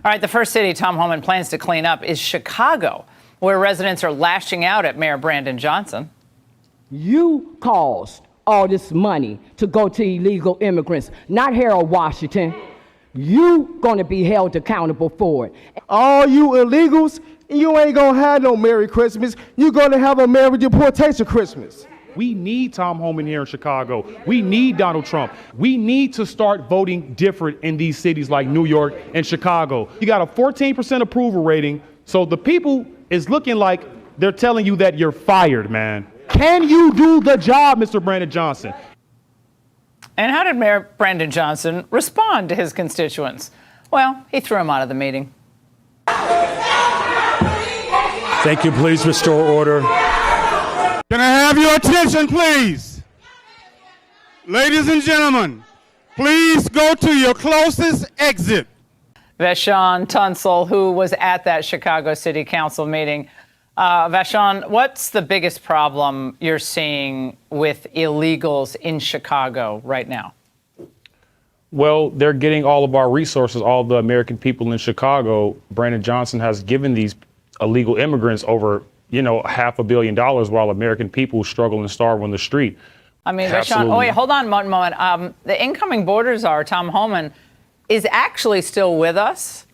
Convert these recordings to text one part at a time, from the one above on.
All right, the first city Tom Homan plans to clean up is Chicago, where residents are lashing out at Mayor Brandon Johnson. You caused all this money to go to illegal immigrants, not Harold Washington. You gonna be held accountable for it. All you illegals, you ain't gonna have no Merry Christmas. You're gonna have a Merry Deportation Christmas. We need Tom Homan here in Chicago. We need Donald Trump. We need to start voting different in these cities like New York and Chicago. You got a 14% approval rating, so the people is looking like they're telling you that you're fired, man. Can you do the job, Mr. Brandon Johnson? And how did Mayor Brandon Johnson respond to his constituents? Well, he threw him out of the meeting. Thank you. Please restore order. Can I have your attention, please? Ladies and gentlemen, please go to your closest exit. Vashon Tunsil, who was at that Chicago City Council meeting. Vashon, what's the biggest problem you're seeing with illegals in Chicago right now? Well, they're getting all of our resources, all the American people in Chicago. Brandon Johnson has given these illegal immigrants over $500 million while American people struggle and starve on the street. I mean, Vashon, wait, hold on one moment. The incoming border czar, Tom Homan, is actually still with us,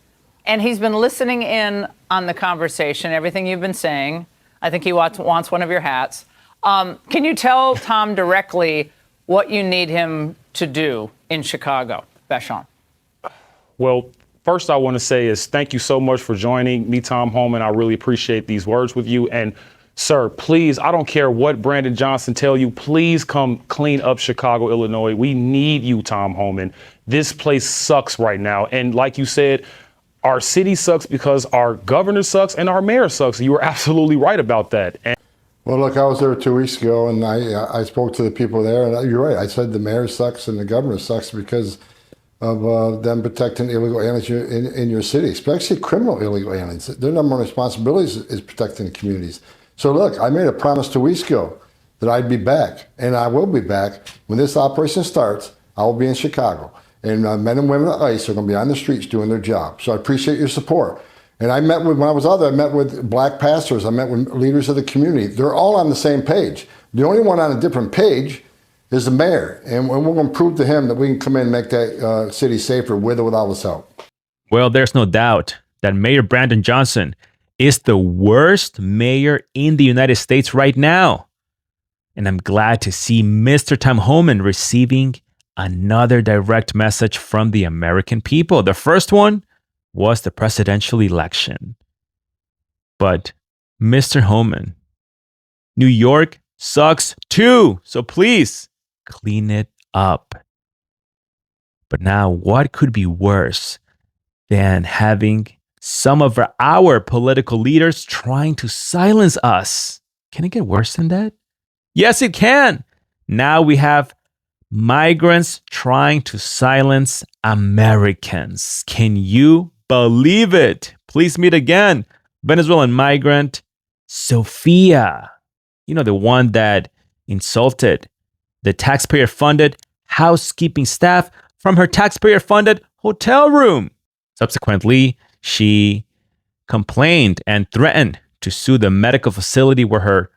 and he's been listening in on the conversation, everything you've been saying. I think he wants one of your hats. Can you tell Tom directly what you need him to do in Chicago, Vashon? Well, first I want to say is thank you so much for joining me, Tom Homan. I really appreciate these words with you. And sir, please, I don't care what Brandon Johnson tell you, please come clean up Chicago, Illinois. We need you, Tom Homan. This place sucks right now. And like you said, our city sucks because our governor sucks and our mayor sucks. You were absolutely right about that. Well, look, I was there 2 weeks ago, and I spoke to the people there, and you're right. I said the mayor sucks and the governor sucks because of them protecting illegal aliens in your city, especially criminal illegal aliens. Their number one responsibility is protecting the communities. So look, I made a promise 2 weeks ago that I'd be back, and I will be back. When this operation starts, I will be in Chicago. And men and women at ICE are going to be on the streets doing their job. So I appreciate your support. And when I was out there, I met with black pastors. I met with leaders of the community. They're all on the same page. The only one on a different page is the mayor. And we're going to prove to him that we can come in and make that city safer with or without his help. Well, there's no doubt that Mayor Brandon Johnson is the worst mayor in the United States right now. And I'm glad to see Mr. Tom Homan receiving another direct message from the American people. The first one was the presidential election. But Mr. Homan, New York sucks too. So please clean it up. But now, what could be worse than having some of our political leaders trying to silence us? Can it get worse than that? Yes, it can. Now we have migrants trying to silence Americans. Can you believe it? Please meet again Venezuelan migrant Sofia. You know, the one that insulted the taxpayer-funded housekeeping staff from her taxpayer-funded hotel room. Subsequently, she complained and threatened to sue the medical facility where her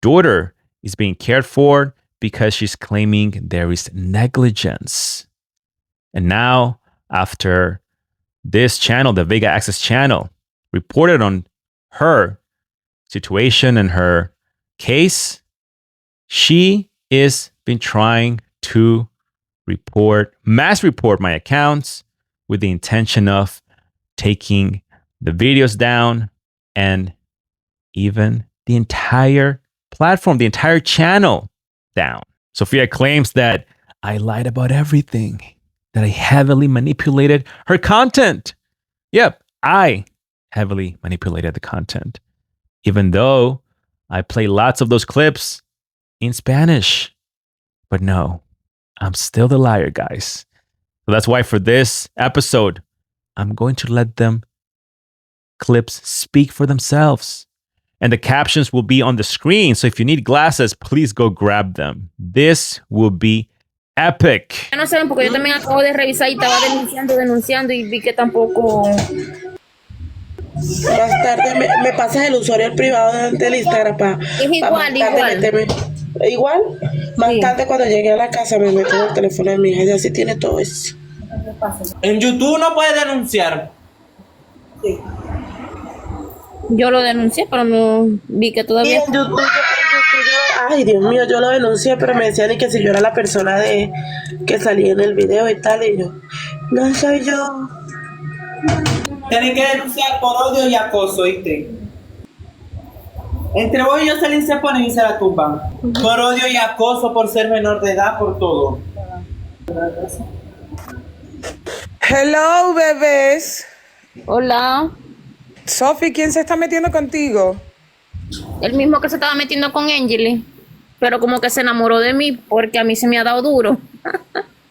daughter is being cared for because she's claiming there is negligence. And now, after this channel, the Vega Axis channel, reported on her situation and her case, she is been trying to mass report my accounts with the intention of taking the videos down and even the entire platform, the entire channel down. Sofia claims that I lied about everything, that I heavily manipulated her content. Yep, I heavily manipulated the content, even though I play lots of those clips in Spanish. But no, I'm still the liar, guys. So that's why for this episode, I'm going to let them clips speak for themselves. And the captions will be on the screen. So if you need glasses, please go grab them. This will be epic. No saben porque yo también acabo de revisar y estaba denunciando y vi que tampoco. Más tarde me pasas el usuario privado del Instagram para igual. meterme. Igual, más Sí. tarde cuando llegue a la casa me meto en el teléfono de mi hija, ella sí tiene todo eso. En YouTube no puedes denunciar. Yo lo denuncié, pero no vi que Y todavía. en YouTube, ay Dios mío, yo lo denuncié, pero me decían que si yo era la persona de que salía en el video y tal, y yo, no soy yo. Tienen que denunciar por odio y acoso, ¿viste? Entre vos y Jocelyn se ponen y se la tumban. Por odio y acoso, por ser menor de edad, por todo. Hello, bebés. Hola. Sofi, ¿quién se está metiendo contigo? El mismo que se estaba metiendo con Enyilis, pero como que se enamoró de mí porque a mí se me ha dado duro.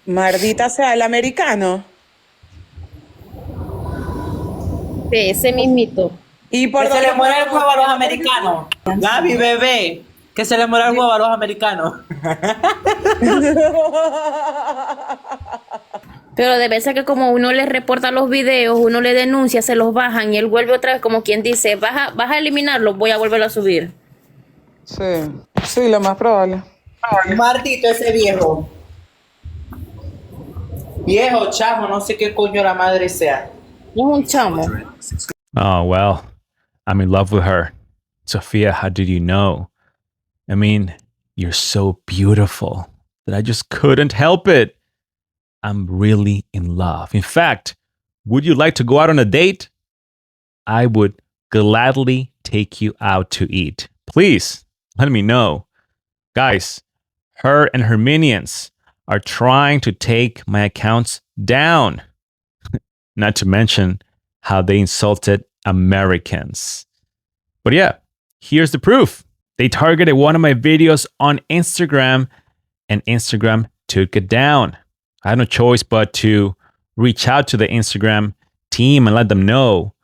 Maldita sea, el americano. De ese mismito. Y por Que se le muera el huevo a los americanos. Gaby, bebé. Que se le muera el huevo a los americanos. Pero debe ser que como uno le reporta los videos, uno le denuncia, se los bajan y él vuelve otra vez como quien dice, vas a eliminarlos, voy a volverlo a subir. Sí, lo más probable. Martito ese viejo. Viejo, chamo, no sé qué coño la madre sea. Es un chamo. Oh, well, I'm in love with her. Sofia, how did you know? I mean, you're so beautiful that I just couldn't help it. I'm really in love. In fact, would you like to go out on a date? I would gladly take you out to eat. Please, let me know. Guys, her and her minions are trying to take my accounts down. Not to mention how they insulted Americans. But yeah, here's the proof. They targeted one of my videos on Instagram, and Instagram took it down. I had no choice but to reach out to the Instagram team and let them know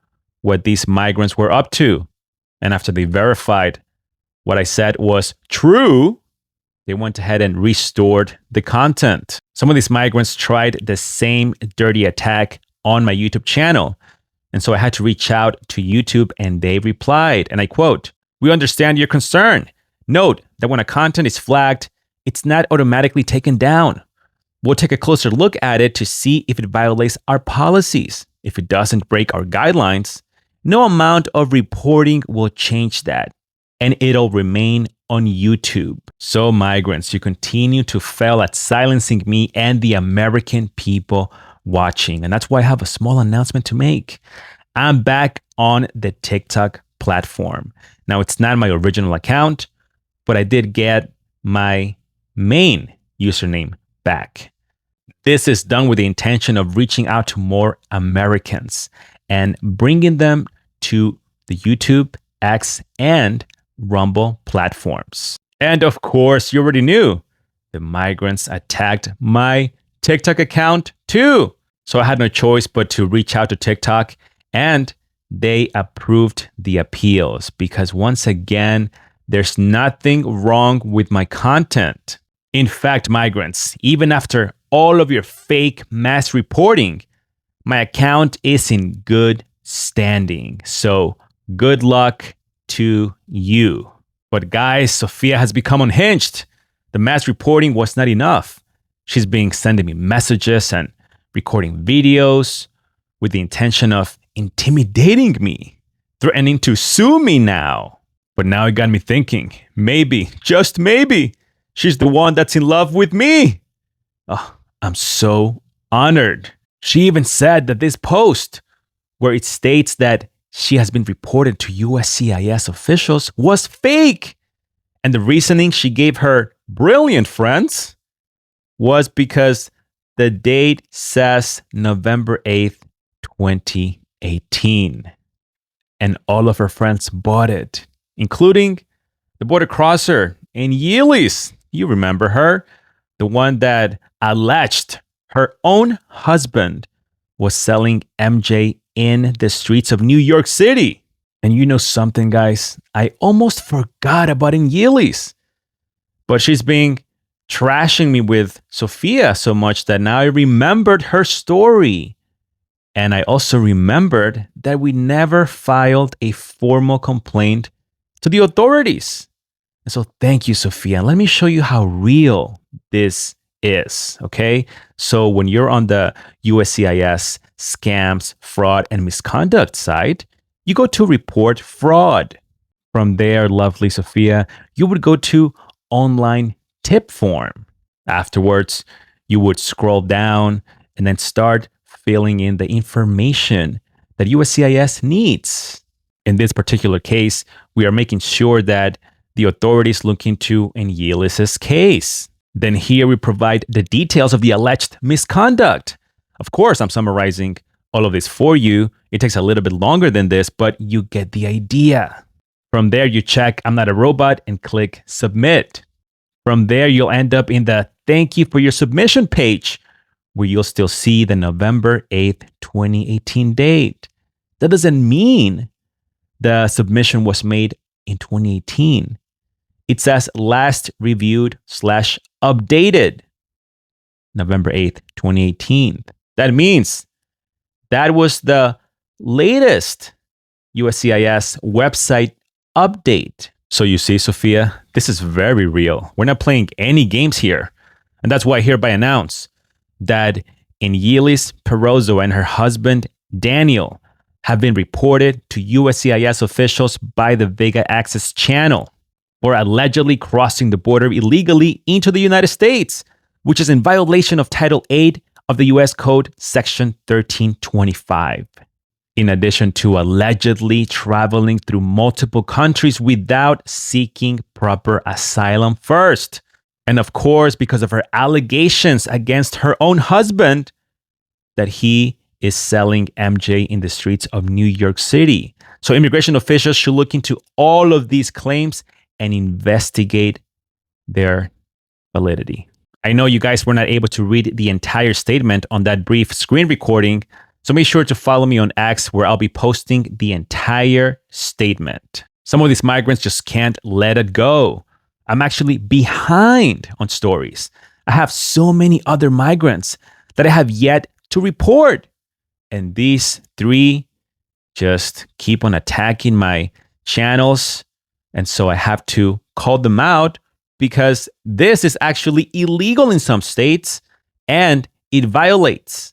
what these migrants were up to. And after they verified what I said was true, they went ahead and restored the content. Some of these migrants tried the same dirty attack on my YouTube channel. And so I had to reach out to YouTube and they replied, and I quote, "We understand your concern. Note that when a content is flagged, it's not automatically taken down. We'll take a closer look at it to see if it violates our policies. If it doesn't break our guidelines, no amount of reporting will change that, and it'll remain on YouTube." So migrants, you continue to fail at silencing me and the American people watching. And that's why I have a small announcement to make. I'm back on the TikTok platform. Now, it's not my original account, but I did get my main username back. This is done with the intention of reaching out to more Americans and bringing them to the YouTube, X, and Rumble platforms. And of course, you already knew the migrants attacked my TikTok account too. So I had no choice but to reach out to TikTok, and they approved the appeals because once again, there's nothing wrong with my content. In fact, migrants, even after all of your fake mass reporting, my account is in good standing. So good luck to you. But guys, Sofia has become unhinged. The mass reporting was not enough. She's been sending me messages and recording videos with the intention of intimidating me, threatening to sue me now. But now it got me thinking, maybe, just maybe, she's the one that's in love with me. Oh, I'm so honored. She even said that this post, where it states that she has been reported to USCIS officials, was fake. And the reasoning she gave her brilliant friends was because the date says November 8th, 2018. And all of her friends bought it, including the border crosser Enyilis. You remember her, the one that alleged her own husband was selling MJ in the streets of New York City. And you know something, guys? I almost forgot about Enyilis. But she's being trashing me with Sofia so much that now I remembered her story. And I also remembered that we never filed a formal complaint to the authorities. And so thank you, Sofia. Let me show you how real this is, okay? So when you're on the USCIS scams, fraud, and misconduct side, you go to report fraud. From there, lovely Sofia, you would go to online tip form. Afterwards, you would scroll down and then start filling in the information that USCIS needs. In this particular case, we are making sure that the authorities look into Enyilis' case. Then here we provide the details of the alleged misconduct. Of course, I'm summarizing all of this for you. It takes a little bit longer than this, but you get the idea. From there, you check I'm not a robot and click submit. From there, you'll end up in the thank you for your submission page, where you'll still see the November 8th, 2018 date. That doesn't mean the submission was made in 2018. It says last reviewed / updated November 8th, 2018. That means that was the latest USCIS website update. So you see, Sofia, this is very real. We're not playing any games here. And that's why I hereby announce that Enyilis Perozo and her husband, Daniel, have been reported to USCIS officials by the Vega Axis channel for allegedly crossing the border illegally into the United States, which is in violation of Title 8 of the U.S. Code, Section 1325. In addition to allegedly traveling through multiple countries without seeking proper asylum first. And of course, because of her allegations against her own husband that he is selling MJ in the streets of New York City. So immigration officials should look into all of these claims and investigate their validity. I know you guys were not able to read the entire statement on that brief screen recording, so make sure to follow me on X, where I'll be posting the entire statement. Some of these migrants just can't let it go. I'm actually behind on stories. I have so many other migrants that I have yet to report. And these three just keep on attacking my channels. And so I have to call them out because this is actually illegal in some states and it violates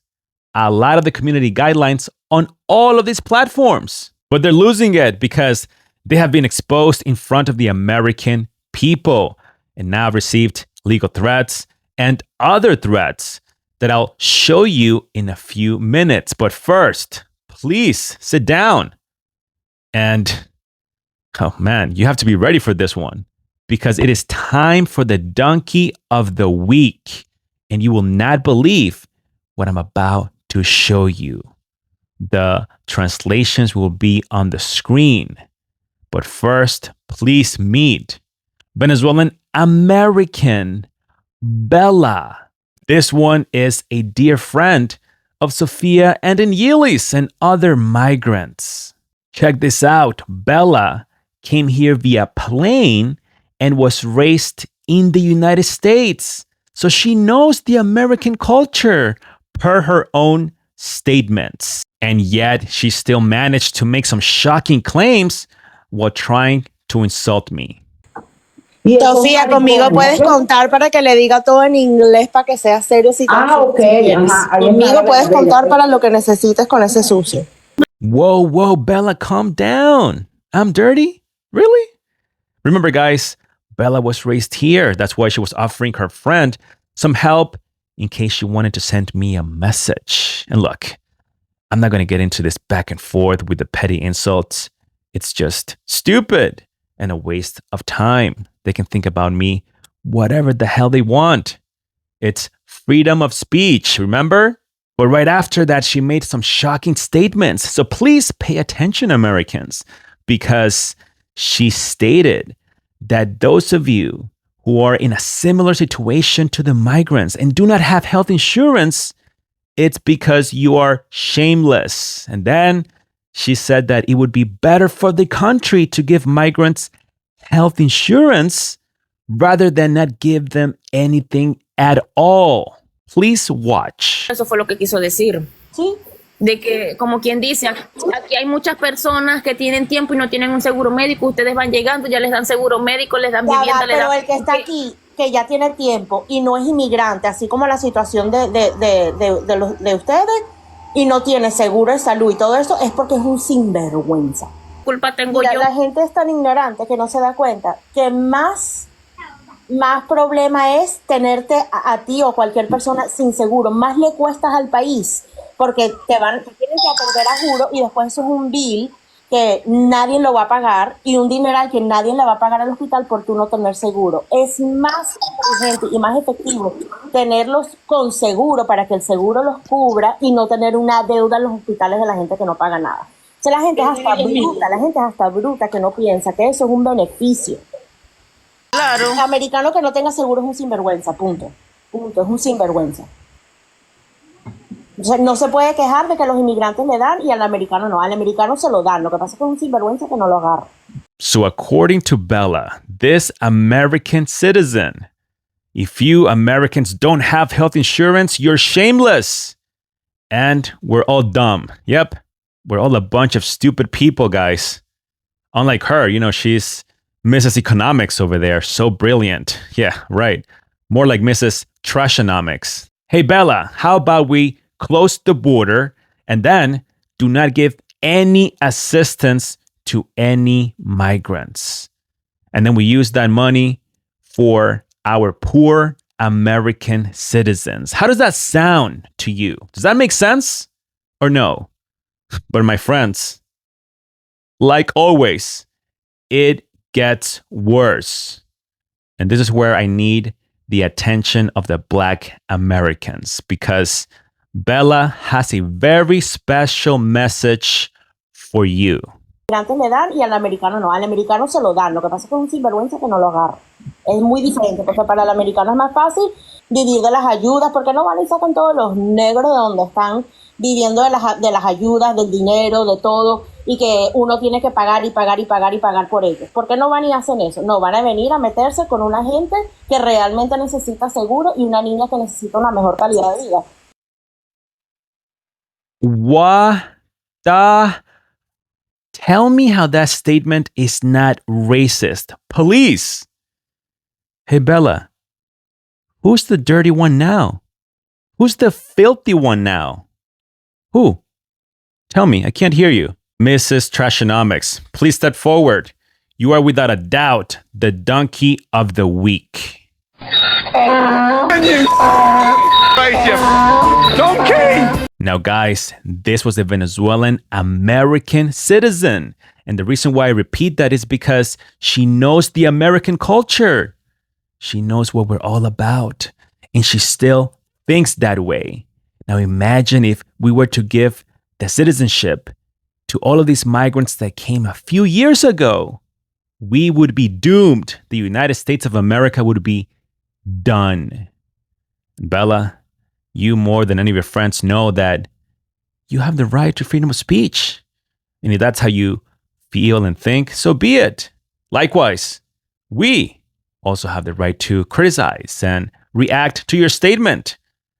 a lot of the community guidelines on all of these platforms. But they're losing it because they have been exposed in front of the American people and now received legal threats and other threats that I'll show you in a few minutes. But first, please sit down. And, oh man, you have to be ready for this one because it is time for the donkey of the week. And you will not believe what I'm about to show you. The translations will be on the screen. But first, please meet Venezuelan American Bella. This one is a dear friend of Sofia and Enyilis and other migrants. Check this out. Bella came here via plane and was raised in the United States. So she knows the American culture per her own statements. And yet she still managed to make some shocking claims while trying to insult me. Sofía, conmigo puedes contar para que le diga todo en inglés para que sea serio si quieres. Conmigo puedes contar para lo que necesites con ese sucio. Whoa, Bella, calm down. I'm dirty? Really? Remember, guys, Bella was raised here. That's why she was offering her friend some help in case she wanted to send me a message. And look, I'm not going to get into this back and forth with the petty insults. It's just stupid and a waste of time. They can think about me whatever the hell they want. It's freedom of speech, remember? But right after that, she made some shocking statements. So please pay attention, Americans, because she stated that those of you who are in a similar situation to the migrants and do not have health insurance, it's because you are shameless. And then she said that it would be better for the country to give migrants health insurance rather than not give them anything at all. Please watch. Eso fue lo que quiso decir. Sí. De que, como quien dice, aquí hay muchas personas que tienen tiempo y no tienen un seguro médico. Ustedes van llegando, ya les dan seguro médico, les dan vivienda, les Pero dan... el que está aquí, que ya tiene tiempo y no es inmigrante, así como la situación de ustedes, y no tiene seguro de salud y todo eso, es porque es un sinvergüenza. Culpa tengo yo. La gente es tan ignorante que no se da cuenta que más problema es tenerte a ti o cualquier persona sin seguro. Más le cuestas al país porque te tienen que atender a juro y después eso es un bill que nadie lo va a pagar y un dineral que nadie le va a pagar al hospital por tú no tener seguro. Es más inteligente y más efectivo tenerlos con seguro para que el seguro los cubra y no tener una deuda en los hospitales de la gente que no paga nada. O sea, la gente es hasta bruta que no piensa que eso es un beneficio. Claro. El americano que no tenga seguro es un sinvergüenza, punto. Es un sinvergüenza. O sea, no se puede quejar de que los inmigrantes le dan y al americano no. Al americano se lo dan. Lo que pasa es que es un sinvergüenza que no lo agarra. So according to Bella, this American citizen, if you Americans don't have health insurance, you're shameless. And we're all dumb. Yep. We're all a bunch of stupid people, guys. Unlike her, she's Mrs. Economics over there. So brilliant. Yeah, right. More like Mrs. Trashonomics. Hey, Bella, how about we close the border and then do not give any assistance to any migrants? And then we use that money for our poor American citizens. How does that sound to you? Does that make sense or no? But my friends, like always, it gets worse. And this is where I need the attention of the Black Americans because Bella has a very special message for you. Antes le dan y al americano no. Al americano se lo dan. Lo que pasa es que es un sinvergüenza que no lo agarra. Es muy diferente porque para el americano es más fácil vivir de las ayudas porque no van y sacan todos los negros de donde están viviendo de las ayudas, del dinero, de todo, y que uno tiene que pagar y pagar y pagar y pagar por ellos. ¿Por qué no van y hacen eso? No, van a venir a meterse con una gente que realmente necesita seguro y una niña que necesita una mejor calidad de vida. What the? Tell me how that statement is not racist. Police! Hey, Bella, who's the dirty one now? Who's the filthy one now? Who? Tell me, I can't hear you. Mrs. Trashonomics, please step forward. You are without a doubt the donkey of the week. Donkey! Now, guys, this was a Venezuelan American citizen. And the reason why I repeat that is because she knows the American culture. She knows what we're all about. And she still thinks that way. Now, imagine if we were to give the citizenship to all of these migrants that came a few years ago. We would be doomed. The United States of America would be done. Bella, you more than any of your friends know that you have the right to freedom of speech. And if that's how you feel and think, so be it. Likewise, we also have the right to criticize and react to your statement.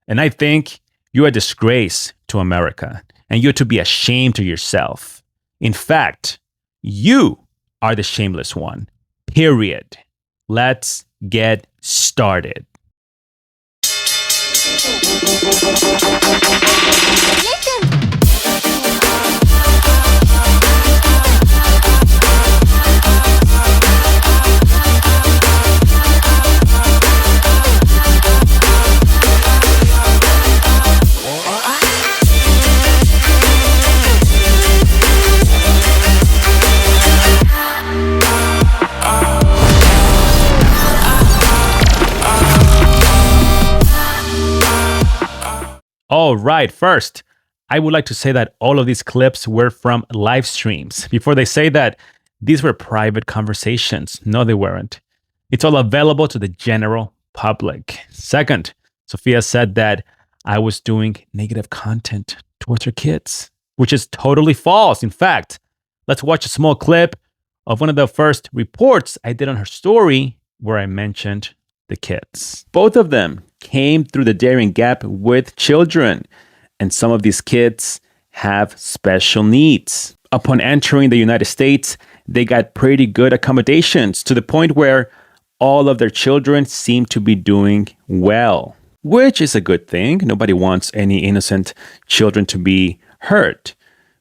And I think you're a disgrace to America, and you're to be ashamed of yourself. In fact, you are the shameless one. Period. Let's get started. All right, first, I would like to say that all of these clips were from live streams. Before they say that these were private conversations. No, they weren't. It's all available to the general public. Second, Sofia said that I was doing negative content towards her kids, which is totally false. In fact, let's watch a small clip of one of the first reports I did on her story where I mentioned the kids. Both of them came through the Darien Gap with children, and some of these kids have special needs. Upon entering the United States, they got pretty good accommodations to the point where all of their children seem to be doing well, which is a good thing. Nobody wants any innocent children to be hurt.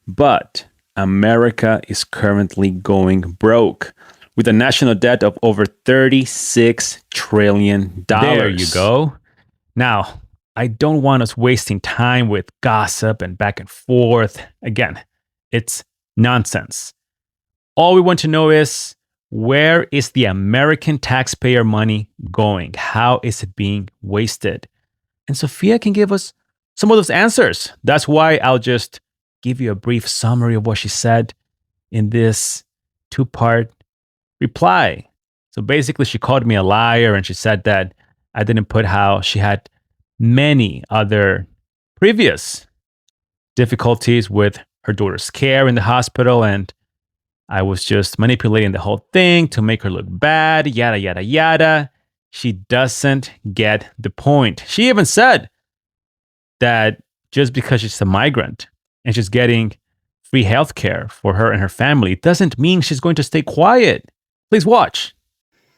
But America is currently going broke with a national debt of over $36 trillion. There you go. Now, I don't want us wasting time with gossip and back and forth. Again, it's nonsense. All we want to know is, where is the American taxpayer money going? How is it being wasted? And Sofia can give us some of those answers. That's why I'll just give you a brief summary of what she said in this two-part reply. So basically, she called me a liar, and she said that I didn't put how she had many other previous difficulties with her daughter's care in the hospital, and I was just manipulating the whole thing to make her look bad, yada, yada, yada. She doesn't get the point. She even said that just because she's a migrant and she's getting free healthcare for her and her family doesn't mean she's going to stay quiet. Please watch.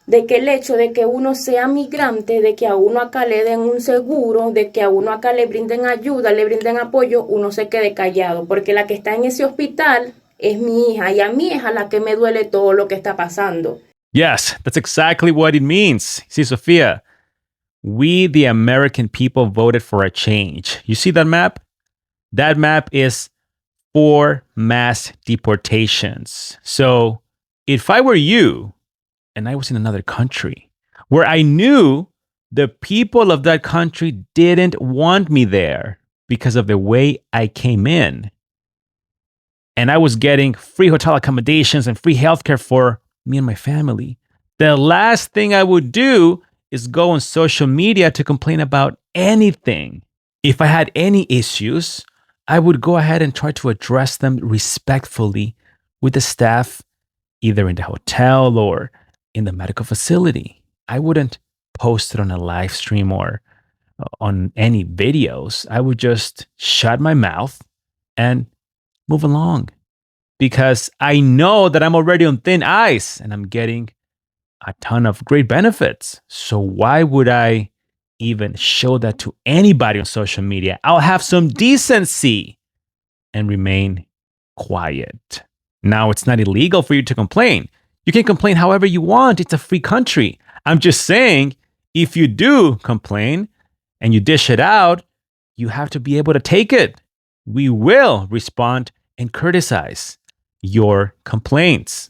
De que el hecho de que uno sea migrante, de que a uno acá le den un seguro, de que a uno acá le brinden ayuda, le brinden apoyo, uno se quede callado, porque la que está en ese hospital es mi hija, y a mí es a la que me duele todo lo que está pasando. Yes, that's exactly what it means. See, Sofia, we, the American people, voted for a change. You see that map? That map is for mass deportations. So if I were you, and I was in another country where I knew the people of that country didn't want me there because of the way I came in, and I was getting free hotel accommodations and free healthcare for me and my family, the last thing I would do is go on social media to complain about anything. If I had any issues, I would go ahead and try to address them respectfully with the staff, either in the hotel or in the medical facility. I wouldn't post it on a live stream or on any videos. I would just shut my mouth and move along, because I know that I'm already on thin ice and I'm getting a ton of great benefits. So why would I even show that to anybody on social media? I'll have some decency and remain quiet. Now, it's not illegal for you to complain. You can complain however you want. It's a free country. I'm just saying, if you do complain and you dish it out, you have to be able to take it. We will respond and criticize your complaints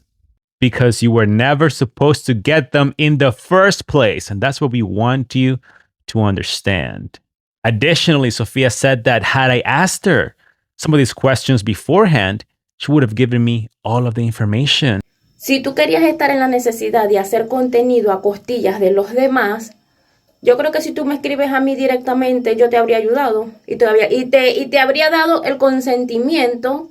because you were never supposed to get them in the first place. And that's what we want you to understand. Additionally, Sofia said that had I asked her some of these questions beforehand, she would have given me all of the information. Si tú querías estar en la necesidad de hacer contenido a costillas de los demás, yo creo que si tú me escribes a mí directamente, yo te habría ayudado y te habría dado el consentimiento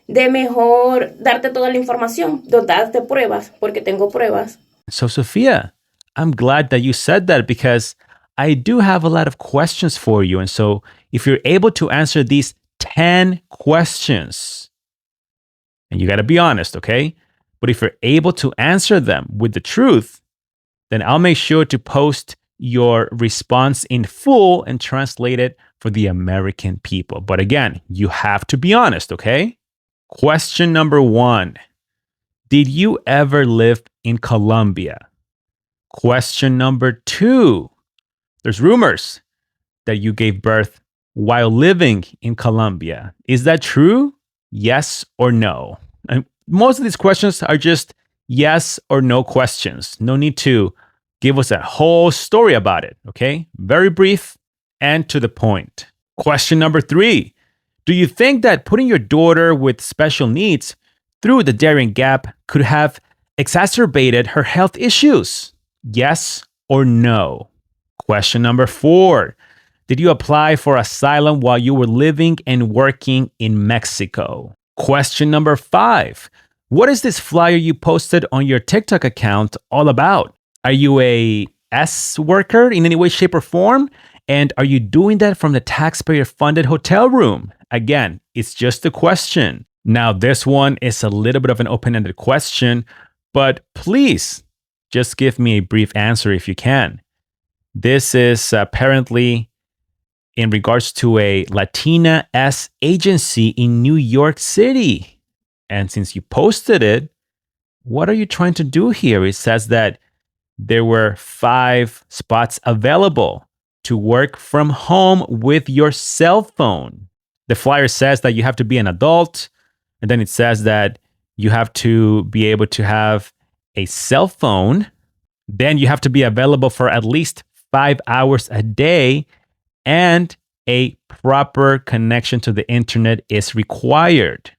de mejor darte toda la información, darte pruebas, porque tengo pruebas. So, Sofia, I'm glad that you said that because I do have a lot of questions for you. And so if you're able to answer these 10 questions, and you got to be honest, okay? But if you're able to answer them with the truth, then I'll make sure to post your response in full and translate it for the American people. But again, you have to be honest, okay? Question number 1. Did you ever live in Colombia? Question number 2. There's rumors that you gave birth while living in Colombia. Is that true? Yes or no? And most of these questions are just yes or no questions. No need to give us a whole story about it, okay? Very brief and to the point. Question number 3. Do you think that putting your daughter with special needs through the Darien Gap could have exacerbated her health issues? Yes or no? Question number 4. Did you apply for asylum while you were living and working in Mexico? Question number 5. What is this flyer you posted on your TikTok account all about? Are you a S worker in any way, shape, or form? And are you doing that from the taxpayer-funded hotel room? Again, it's just a question. Now, this one is a little bit of an open-ended question, but please just give me a brief answer if you can. This is apparently in regards to a Latina S agency in New York City. And since you posted it, what are you trying to do here? It says that there were 5 spots available to work from home with your cell phone. The flyer says that you have to be an adult, and then it says that you have to be able to have a cell phone. Then you have to be available for at least 5 hours a day, and a proper connection to the internet is required,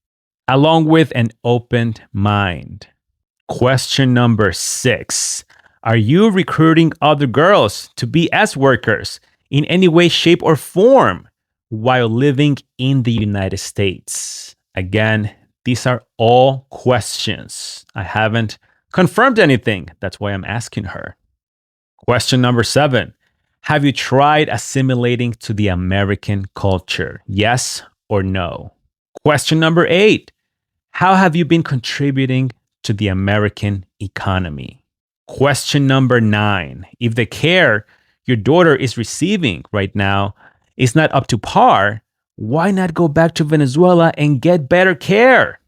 along with an open mind. Question number 6. Are you recruiting other girls to be S workers in any way, shape, or form while living in the United States? Again, these are all questions. I haven't confirmed anything. That's why I'm asking her. Question number 7. Have you tried assimilating to the American culture? Yes or no? Question number 8. How have you been contributing to the American economy? Question number 9. If the care your daughter is receiving right now is not up to par, why not go back to Venezuela and get better care?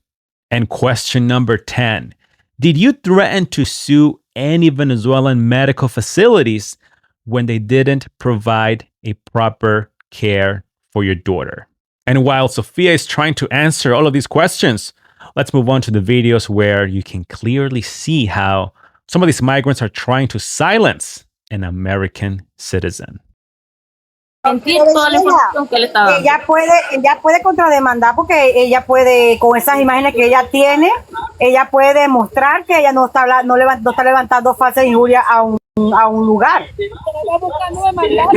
And question number 10. Did you threaten to sue any Venezuelan medical facilities when they didn't provide a proper care for your daughter? And while Sofia is trying to answer all of these questions, let's move on to the videos where you can clearly see how some of these migrants are trying to silence an American citizen. Ella puede contrademandar porque ella puede, con esas imágenes que ella tiene, ella puede demostrar que ella no está levantando falsas injurias a un lugar. ¿Me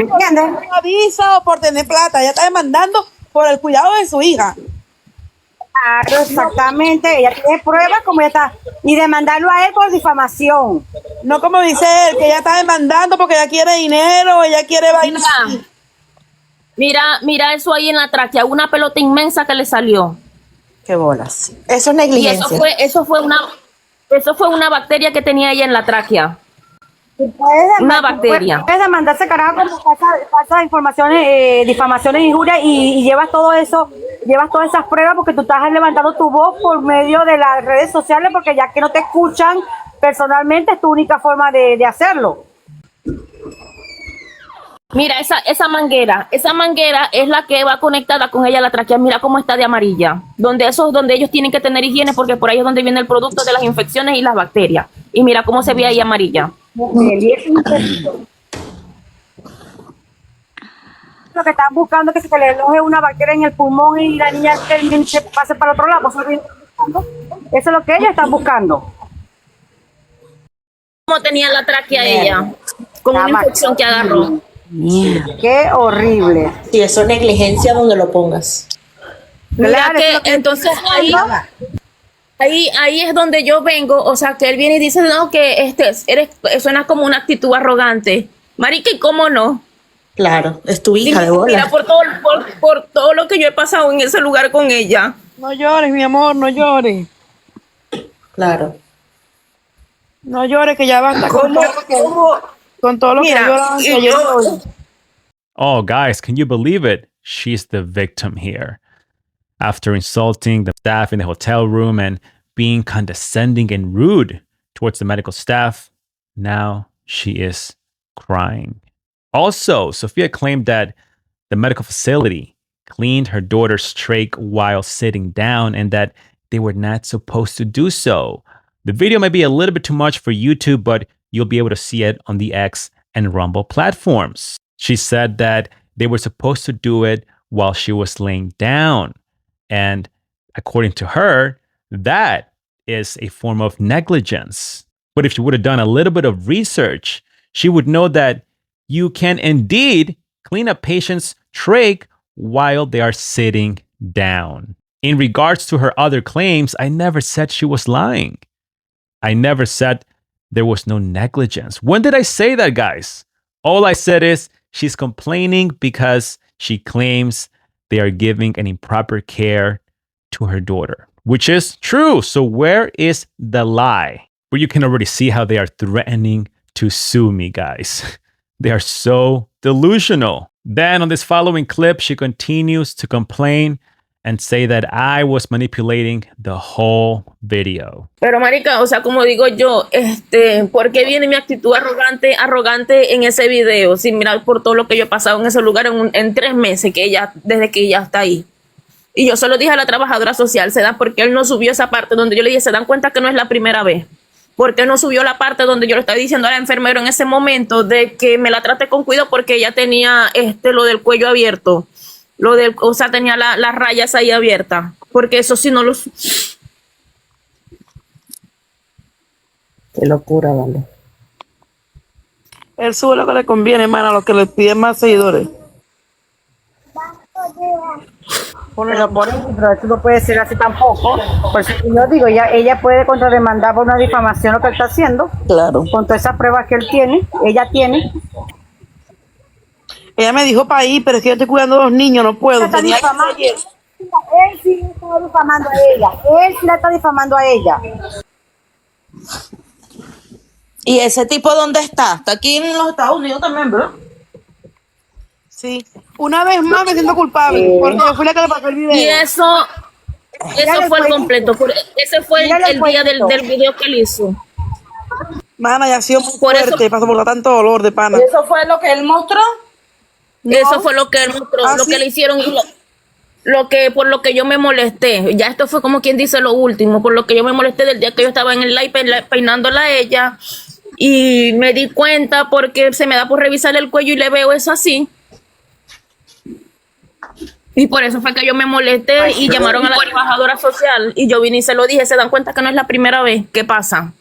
entiendes? Por visa o por tener plata, ella está demandando por el cuidado de su hija. Claro, exactamente. Ella tiene pruebas como ella está. Y demandarlo a él por difamación. No como dice él, que ella está demandando porque ella quiere dinero, ella quiere vaina. Mira eso ahí en la tráquea, una pelota inmensa que le salió. Qué bolas. Eso es negligencia. Y eso fue una bacteria que tenía ella en la tráquea. Una bacteria. Puedes demandarse carajo como falsas informaciones, difamaciones, injurias y llevas todo eso, llevas todas esas pruebas porque tú estás levantando tu voz por medio de las redes sociales porque ya que no te escuchan personalmente es tu única forma de hacerlo. Mira, esa manguera es la que va conectada con ella a la tráquea. Mira cómo está de amarilla. Donde ellos tienen que tener higiene porque por ahí es donde viene el producto de las infecciones y las bacterias. Y mira cómo se ve ahí amarilla. Lo que están buscando es que se le aloje una bacteria en el pulmón y la niña se pase para el otro lado. Eso es lo que ellos están buscando. ¿Cómo tenía la tráquea ella? Con una infección que agarró. Qué horrible. Sí, eso es negligencia donde lo pongas. Mira que entonces ahí es donde yo vengo, o sea que él viene y dice no que suena como una actitud arrogante. Marica, ¿y cómo no? Claro, es tu hija de bola. Mira por todo lo que yo he pasado en ese lugar con ella. No llores, mi amor, no llores. Claro. No llores que ya basta con todo lo que lloran. Oh, guys, can you believe it? She's the victim here. After insulting the staff in the hotel room and being condescending and rude towards the medical staff, now she is crying. Also, Sofia claimed that the medical facility cleaned her daughter's trach while sitting down and that they were not supposed to do so. The video might be a little bit too much for YouTube, but you'll be able to see it on the X and Rumble platforms. She said that they were supposed to do it while she was laying down. And according to her, that is a form of negligence. But if she would have done a little bit of research, she would know that you can indeed clean a patient's trach while they are sitting down. In regards to her other claims, I never said she was lying. I never said there was no negligence. When did I say that, guys? All I said is she's complaining because she claims they are giving an improper care to her daughter, which is true. So where is the lie? But you can already see how they are threatening to sue me, guys. They are so delusional. Then on this following clip, she continues to complain and say that I was manipulating the whole video. Pero marica, o sea, como digo yo, ¿por qué viene mi actitud arrogante en ese video? Sin mirar por todo lo que yo he pasado en ese lugar en 3 meses desde que ella está ahí. Y yo solo dije a la trabajadora social, ¿se da porque él no subió esa parte donde yo le dije, se dan cuenta que no es la primera vez? ¿Por qué no subió la parte donde yo le estaba diciendo al enfermero en ese momento de que me la trate con cuidado porque ella tenía lo del cuello abierto? O sea, tenía las rayas ahí abiertas. Porque eso sí no lo... Qué locura, vale. Él sube lo que le conviene, hermano, a los que le piden más seguidores. Pero eso no puede ser así tampoco. Por eso yo digo, ella puede contrademandar por una difamación lo que está haciendo. Claro. Con todas esas pruebas que ella tiene. Ella me dijo para ir, pero es que yo estoy cuidando a los niños, no puedo. Él sí está difamando a ella. Él sí la está difamando a ella. ¿Y ese tipo dónde está? Está aquí en los Estados Unidos también, ¿verdad? Sí. Una vez más me siento culpable, porque yo fui la que le pasó el video. Y eso fue el completo. Ese fue el día del video que él hizo. Mana, ya ha sido muy fuerte, pasó por tanto dolor de pana. ¿Y eso fue lo que él mostró? No. Eso fue lo que él mostró, lo que le hicieron y por lo que yo me molesté. Ya esto fue como quien dice lo último, por lo que yo me molesté del día que yo estaba en el live peinándola a ella y me di cuenta porque se me da por revisar el cuello y le veo eso así. Y por eso fue que yo me molesté y llamaron a la trabajadora social y yo vine y se lo dije, se dan cuenta que no es la primera vez que pasa.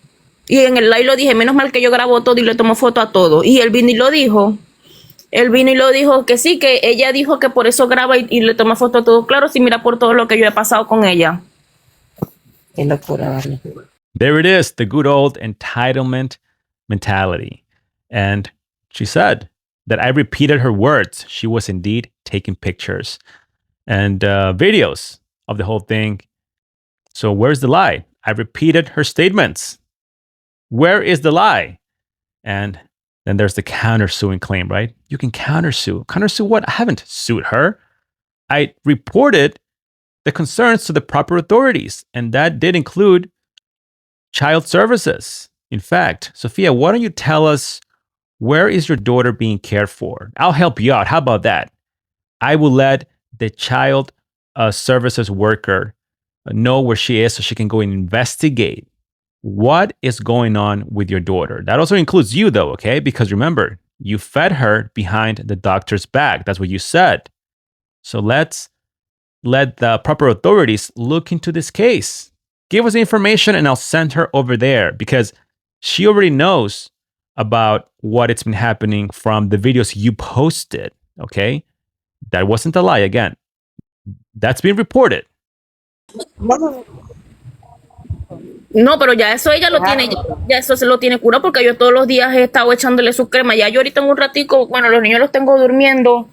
Y en el live lo dije, menos mal que yo grabo todo y le tomo foto a todo. Y él vino y lo dijo. Él vino y lo dijo que sí, que ella dijo que por eso graba y le toma foto a todo. Claro, si mira por todo lo que yo he pasado con ella. Qué locura, vale. There it is, the good old entitlement mentality. And she said that I repeated her words. She was indeed taking pictures and videos of the whole thing. So where's the lie? I repeated her statements. Where is the lie? And then there's the countersuing claim, right? You can countersue. Countersue what? I haven't sued her. I reported the concerns to the proper authorities, and that did include child services. In fact, Sofia, why don't you tell us where is your daughter being cared for? I'll help you out. How about that? I will let the child services worker know where she is so she can go and investigate what is going on with your daughter. That also includes you, though, okay? Because remember, you fed her behind the doctor's back. That's what you said. So let's let the proper authorities look into this case. Give us the information and I'll send her over there because she already knows about what it's been happening from the videos you posted, okay? That wasn't a lie, again. That's been reported. No, pero ya eso ella lo tiene, ya eso se lo tiene curado porque yo todos los días he estado echándole su crema. Ya yo ahorita en un ratico, bueno, los niños los tengo durmiendo.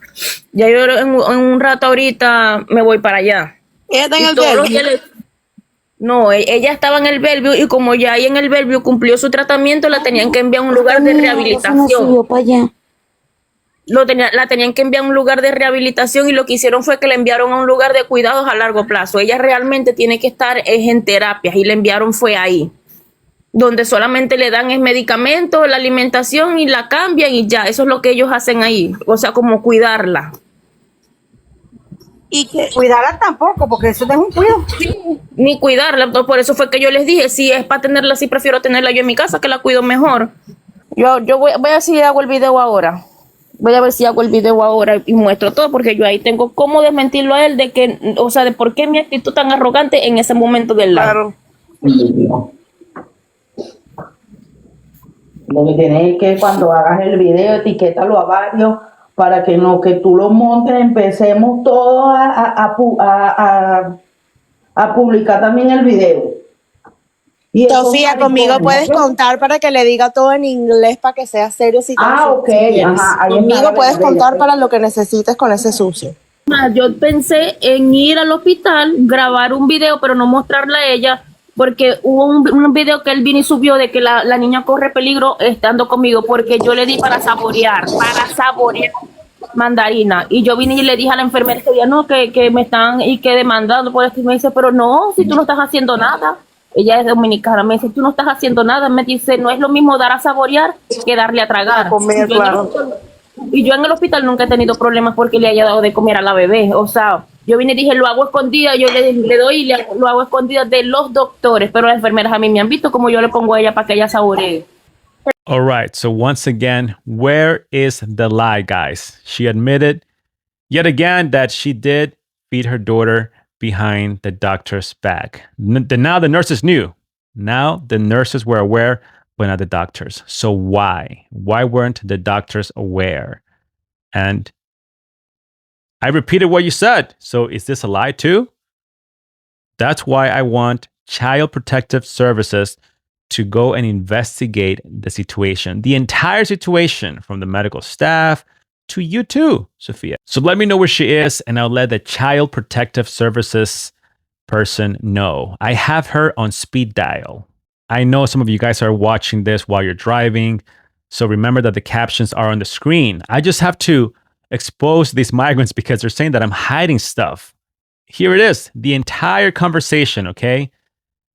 Ya yo en un rato ahorita me voy para allá. ¿Ella está en el Bellevue? No, ella estaba en el Bellevue y como ya ahí en el Bellevue cumplió su tratamiento, la tenían que enviar a un lugar de rehabilitación. La tenían que enviar a un lugar de rehabilitación y lo que hicieron fue que la enviaron a un lugar de cuidados a largo plazo. Ella realmente tiene que estar en terapias y la enviaron fue ahí, donde solamente le dan medicamentos, la alimentación y la cambian y ya, eso es lo que ellos hacen ahí, o sea, como cuidarla. Y que cuidarla tampoco, porque eso no es un cuidado. Sí, ni cuidarla, por eso fue que yo les dije, si es para tenerla así, prefiero tenerla yo en mi casa, que la cuido mejor. Yo voy a ver si hago el video ahora. Voy a ver si hago el video ahora y muestro todo, porque yo ahí tengo cómo desmentirlo a él de que, o sea, de por qué mi actitud tan arrogante en ese momento del live. Claro. Lo que tienes es que cuando hagas el video, etiquétalo a varios para que no que tú lo montes, empecemos todos a publicar también el video. Y esos Sofía, conmigo maricones, puedes ¿ok? contar para que le diga todo en inglés para que sea serio si, Ok, si quieres. ajá, ahí está, Conmigo puedes bella, contar pues. para lo que necesites con ese sucio. Yo pensé en ir al hospital, grabar un video, pero no mostrarle a ella, porque hubo un video que él vino y subió de que la niña corre peligro estando conmigo, porque yo le di para saborear mandarina. Y yo vine y le dije a la enfermera ese día, no, que me están y que demandando por esto. Y me dice, pero no, si tú no estás haciendo nada. Ella es dominicana, me dice, tú no estás haciendo nada. Me dice, no es lo mismo dar a saborear que darle a tragar. A comer, claro. Y yo en el hospital nunca he tenido problemas porque le haya dado de comer a la bebé. O sea, yo vine y dije, lo hago escondida, yo le doy y lo hago escondida de los doctores, pero las enfermeras a mí me han visto como yo le pongo a ella para que ella saboree. All right. So once again, where is the lie, guys? She admitted yet again that she did feed her daughter behind the doctor's back. Now the nurses knew. Now the nurses were aware, but not the doctors. So why? Why weren't the doctors aware? And I repeated what you said. So is this a lie too? That's why I want Child Protective Services to go and investigate the situation, the entire situation, from the medical staff to you too, Sofia. So let me know where she is, and I'll let the Child Protective Services person know. I have her on speed dial. I know some of you guys are watching this while you're driving, so remember that the captions are on the screen. I just have to expose these migrants because they're saying that I'm hiding stuff. Here it is, the entire conversation, okay?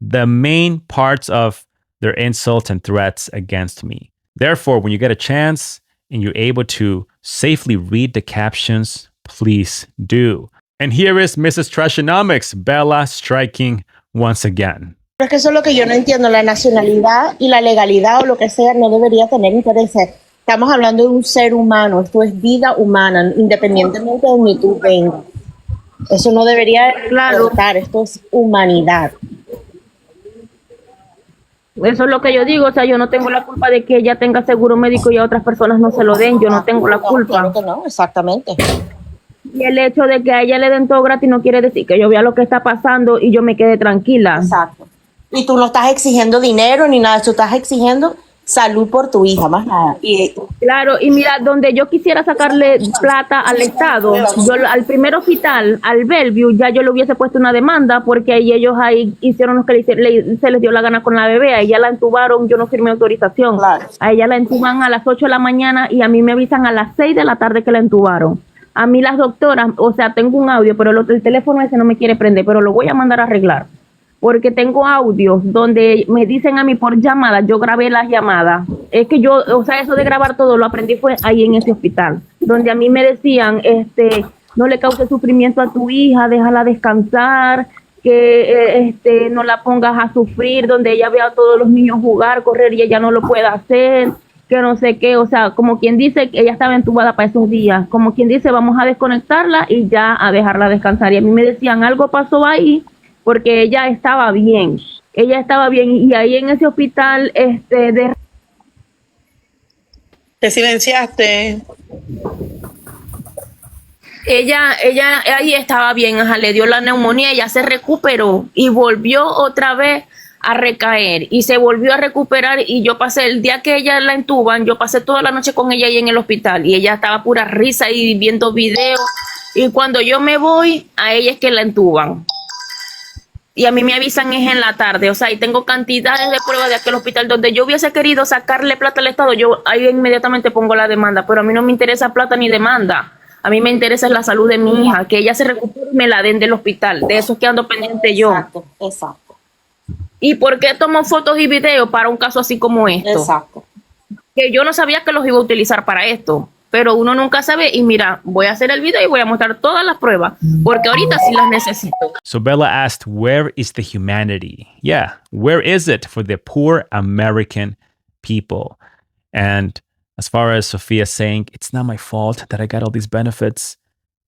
The main parts of their insults and threats against me. Therefore, when you get a chance and you're able to safely read the captions, please do. And here is Mrs. Trashonomics, Bella, striking once again. Pero es que eso es lo que yo no entiendo, la nacionalidad y la legalidad o lo que sea no debería tener intereses. Estamos hablando de un ser humano, esto es vida humana, independientemente de donde tú vengas. Eso no debería importar, esto es humanidad. Eso es lo que yo digo, o sea, yo no tengo la culpa de que ella tenga seguro médico y a otras personas no se lo den, yo no tengo la culpa. Claro que no, exactamente. Y el hecho de que a ella le den todo gratis no quiere decir que yo vea lo que está pasando y yo me quede tranquila. Exacto. Y tú no estás exigiendo dinero ni nada, tú estás exigiendo salud por tu hija, más nada. Claro, y mira, donde yo quisiera sacarle plata al Estado, yo al primer hospital, al Bellevue, ya yo le hubiese puesto una demanda porque ahí ellos ahí hicieron lo que se les dio la gana con la bebé, a ella la entubaron, yo no firmé autorización, a ella la entuban a las 8 de la mañana y a mí me avisan a las 6 de la tarde que la entubaron. A mí las doctoras, o sea, tengo un audio, pero el teléfono ese no me quiere prender, pero lo voy a mandar a arreglar. Porque tengo audios donde me dicen a mí por llamada, yo grabé las llamadas. Es que yo, o sea, eso de grabar todo lo aprendí fue ahí en ese hospital, donde a mí me decían, no le cause sufrimiento a tu hija, déjala descansar, que no la pongas a sufrir, donde ella vea a todos los niños jugar, correr y ella no lo pueda hacer, que no sé qué, o sea, como quien dice que ella estaba entubada para esos días, como quien dice vamos a desconectarla y ya a dejarla descansar. Y a mí me decían, algo pasó ahí, porque ella estaba bien, y ahí en ese hospital, Te silenciaste. ella ahí estaba bien, ajá, le dio la neumonía, ella se recuperó y volvió otra vez a recaer y se volvió a recuperar y yo pasé el día que ella la entuban, yo pasé toda la noche con ella ahí en el hospital y ella estaba pura risa y viendo videos y cuando yo me voy, a ella es que la entuban. Y a mí me avisan es en la tarde, o sea, y tengo cantidades de pruebas de aquel hospital donde yo hubiese querido sacarle plata al Estado, yo ahí inmediatamente pongo la demanda, pero a mí no me interesa plata ni demanda, a mí me interesa la salud de mi hija, que ella se recupere y me la den del hospital, de eso es que ando pendiente yo. Exacto, exacto. ¿Y por qué tomo fotos y videos para un caso así como esto? Exacto. Que yo no sabía que los iba a utilizar para esto. Pero uno nunca sabe y mira, voy a hacer el video y voy a mostrar todas las pruebas porque ahorita sí las necesito. So Bella asked, where is the humanity? Yeah, where is it for the poor American people? And as far as Sofia saying, it's not my fault that I got all these benefits.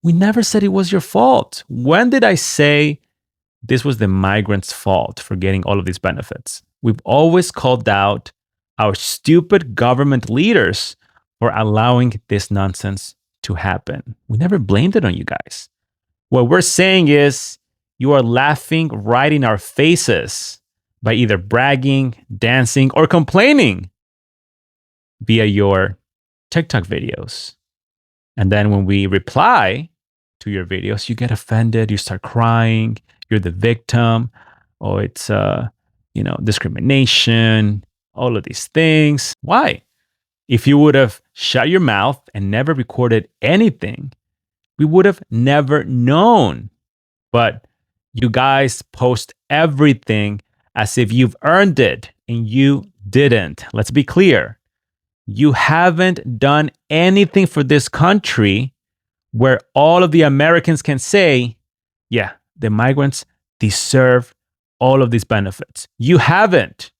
We never said it was your fault. When did I say this was the migrants' fault for getting all of these benefits? We've always called out our stupid government leaders for allowing this nonsense to happen. We never blamed it on you guys. What we're saying is you are laughing right in our faces by either bragging, dancing, or complaining via your TikTok videos. And then when we reply to your videos, you get offended, you start crying, you're the victim, oh, it's discrimination, all of these things. Why? If you would have shut your mouth and never recorded anything, we would have never known. But you guys post everything as if you've earned it, and you didn't. Let's be clear. You haven't done anything for this country where all of the Americans can say, yeah, the migrants deserve all of these benefits. You haven't.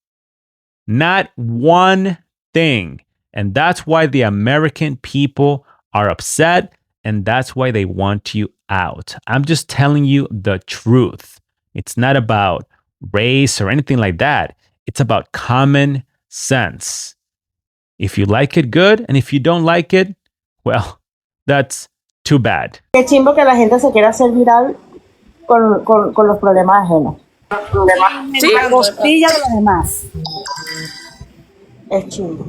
Not one thing. And that's why the American people are upset, and that's why they want you out. I'm just telling you the truth. It's not about race or anything like that. It's about common sense. If you like it, good. And if you don't like it, well, that's too bad. Qué chimbo que la gente se quiera hacer viral con los problemas ajenos. Sí, la costilla de los demás. Es chimbo.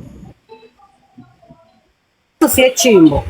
Eso sí es chimbo.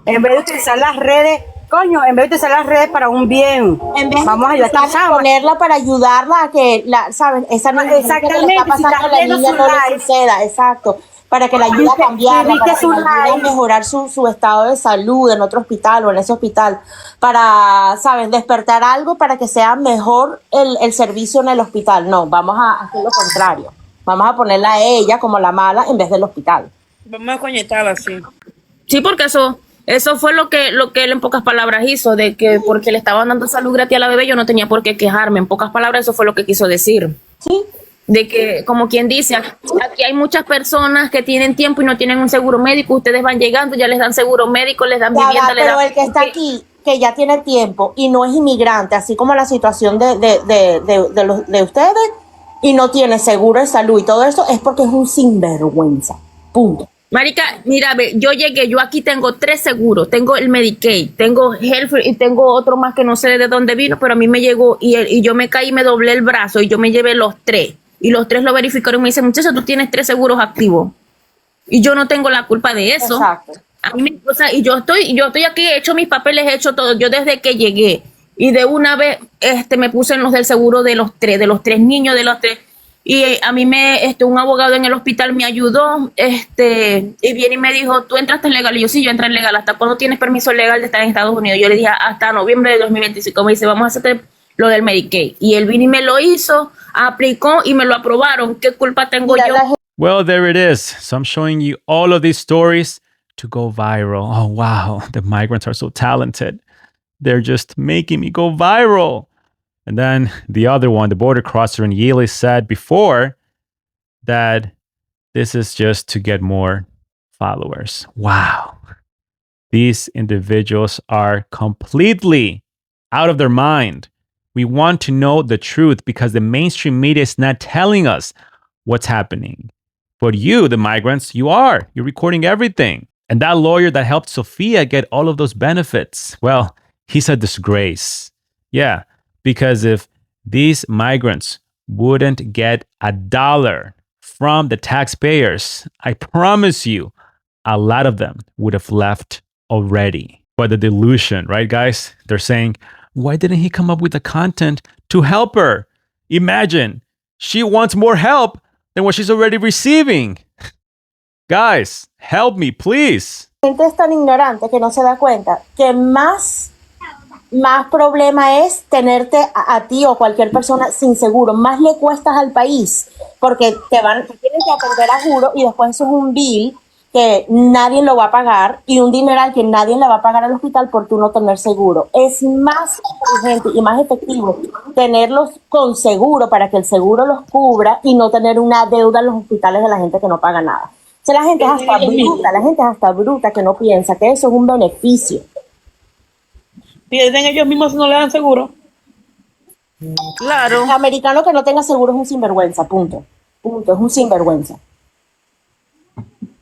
En vez de utilizar las redes, coño, en vez de utilizar las redes para un bien, En vez vamos a de ayudar a ponerla para ayudarla a que, ¿saben? Esa niña que le está pasando a la niña no le suceda, exacto. Para que la ayude a cambiarla, para que la ayude a mejorar su estado de salud en otro hospital o en ese hospital. Para, ¿sabes? Despertar algo para que sea mejor el servicio en el hospital. No, vamos a hacer lo contrario. Vamos a ponerla a ella como la mala en vez del hospital. Vamos a conectarla así. Sí, porque eso fue lo que él en pocas palabras hizo, de que porque le estaban dando salud gratis a la bebé, yo no tenía por qué quejarme. En pocas palabras, eso fue lo que quiso decir. Sí. De que, como quien dice, aquí hay muchas personas que tienen tiempo y no tienen un seguro médico, ustedes van llegando, ya les dan seguro médico, les dan vivienda, pero el que está aquí, que ya tiene tiempo y no es inmigrante, así como la situación de ustedes, y no tiene seguro de salud y todo eso, es porque es un sinvergüenza. Punto. Marica, mira, yo llegué, yo aquí tengo 3 seguros, tengo el Medicaid, tengo Health y tengo otro más que no sé de dónde vino, pero a mí me llegó y yo me caí y me doblé el brazo y yo me llevé los 3 y los 3 lo verificaron y me dicen, muchacho, tú tienes 3 seguros activos y yo no tengo la culpa de eso. Exacto. A mí, o sea, y yo estoy aquí, he hecho mis papeles, he hecho todo, yo desde que llegué y de una vez me puse en los del seguro de los 3 niños, de los 3. Y a mí un abogado en el hospital me ayudó, y viene y me dijo, ¿tú entraste en legal? Y yo, sí, yo entré en legal. ¿Hasta cuándo tienes permiso legal de estar en Estados Unidos? Yo le dije, hasta noviembre de 2025. Me dice, vamos a hacerte lo del Medicaid. Y él vino y me lo hizo, aplicó y me lo aprobaron. ¿Qué culpa tengo yo? Well, there it is. So I'm showing you all of these stories to go viral. Oh, wow. The migrants are so talented. They're just making me go viral. And then the other one, the border crosser in Enyilis, said before that this is just to get more followers. Wow. These individuals are completely out of their mind. We want to know the truth because the mainstream media is not telling us what's happening. But you, the migrants, you're recording everything. And that lawyer that helped Sofia get all of those benefits, well, he's a disgrace. Yeah. Because if these migrants wouldn't get $1 from the taxpayers, I promise you, a lot of them would have left already. But the delusion, right, guys? They're saying, why didn't he come up with the content to help her? Imagine, she wants more help than what she's already receiving. Guys, help me, please. La gente es tan ignorante que no se da cuenta que más problema es tenerte a ti o cualquier persona sin seguro, más le cuestas al país, porque te tienen que atender a juro y después eso es un bill que nadie lo va a pagar y un dineral que nadie le va a pagar al hospital por tú no tener seguro. Es más urgente y más efectivo tenerlos con seguro para que el seguro los cubra y no tener una deuda en los hospitales de la gente que no paga nada. O sea, la gente es hasta bruta que no piensa que eso es un beneficio. Pierden ellos mismos si no le dan seguro. Claro. El americano que no tenga seguro es un sinvergüenza, punto. Es un sinvergüenza.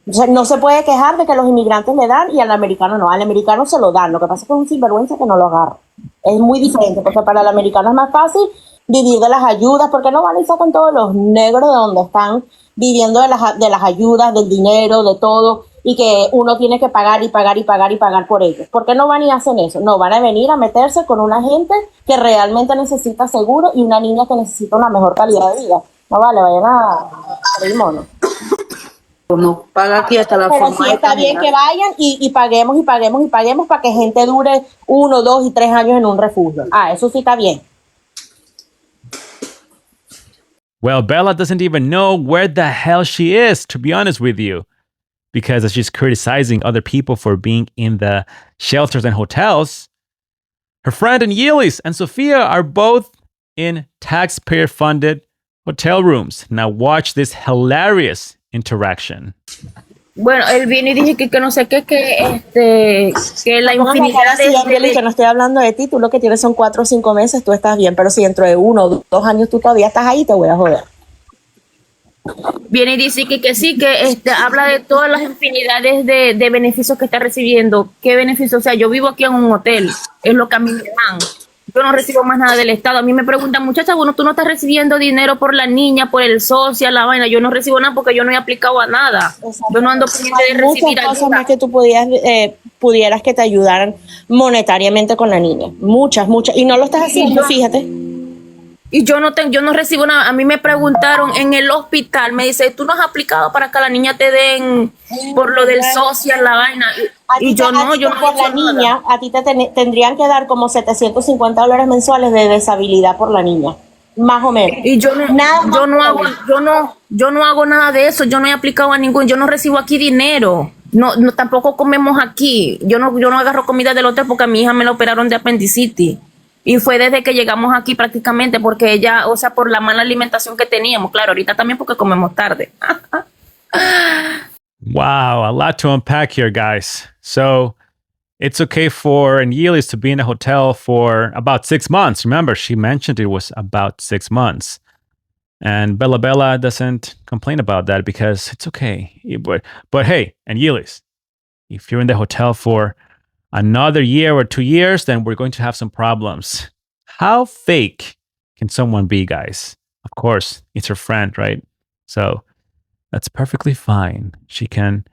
O sea, no se puede quejar de que los inmigrantes le dan y al americano no. Al americano se lo dan. Lo que pasa es que es un sinvergüenza que no lo agarra. Es muy diferente, porque para el americano es más fácil vivir de las ayudas, porque no van y sacan todos los negros de donde están viviendo de las ayudas, del dinero, de todo, y que uno tiene que pagar y pagar y pagar y pagar por ellos. ¿Por qué no van y hacen eso? No, van a venir a meterse con una gente que realmente necesita seguro y una niña que necesita una mejor calidad de vida. No vale, vayan a el mono. No paga aquí hasta la Pero forma sí de está bien caminar. que vayan y paguemos y paguemos y paguemos para que gente dure 1, 2 y 3 años en un refugio. Eso sí está bien. Well, Bella doesn't even know where the hell she is, to be honest with you, because as she's criticizing other people for being in the shelters and hotels, her friend Enyilis and Sofia are both in taxpayer-funded hotel rooms. Now watch this hilarious interaction. Bueno, él viene y dice que no sé qué, que la infinidad de... que no estoy hablando de ti, tú lo que tienes son 4 o 5 meses, tú estás bien, pero si dentro de 1 o 2 años tú todavía estás ahí, te voy a joder. Viene y dice que sí, que habla de todas las infinidades de beneficios que está recibiendo. ¿Qué beneficios? O sea, yo vivo aquí en un hotel, es lo que a mí me dan. Yo no recibo más nada del Estado. A mí me preguntan, muchacha, bueno, tú no estás recibiendo dinero por la niña, por el social, la vaina. Yo no recibo nada porque yo no he aplicado a nada. Yo no ando pendiente de recibir ayuda. Muchas cosas más que tú pudieras que te ayudaran monetariamente con la niña. Muchas. Y no lo estás haciendo, fíjate. Y yo no recibo nada. A mí me preguntaron en el hospital, me dice, tú no has aplicado para que a la niña te den por lo del social, la vaina. Y yo no por la niña, a ti te tendrían que dar como $750 mensuales de deshabilidad por la niña, más o menos. Y yo no hago nada de eso. Yo no he aplicado a ningún, yo no recibo aquí dinero. No, tampoco comemos aquí. Yo no agarro comida del hotel porque a mi hija me la operaron de apendicitis. Y fue desde que llegamos aquí prácticamente porque ella, o sea, por la mala alimentación que teníamos. Claro, ahorita también porque comemos tarde. Wow, a lot to unpack here, guys. So it's okay for Enyilis to be in a hotel for about 6 months. Remember, she mentioned it was about 6 months. And Bella doesn't complain about that because it's okay. But hey, Enyilis, if you're in the hotel for another year or 2 years, then we're going to have some problems. How fake can someone be, guys? Of course, it's her friend, right? So that's perfectly fine. She can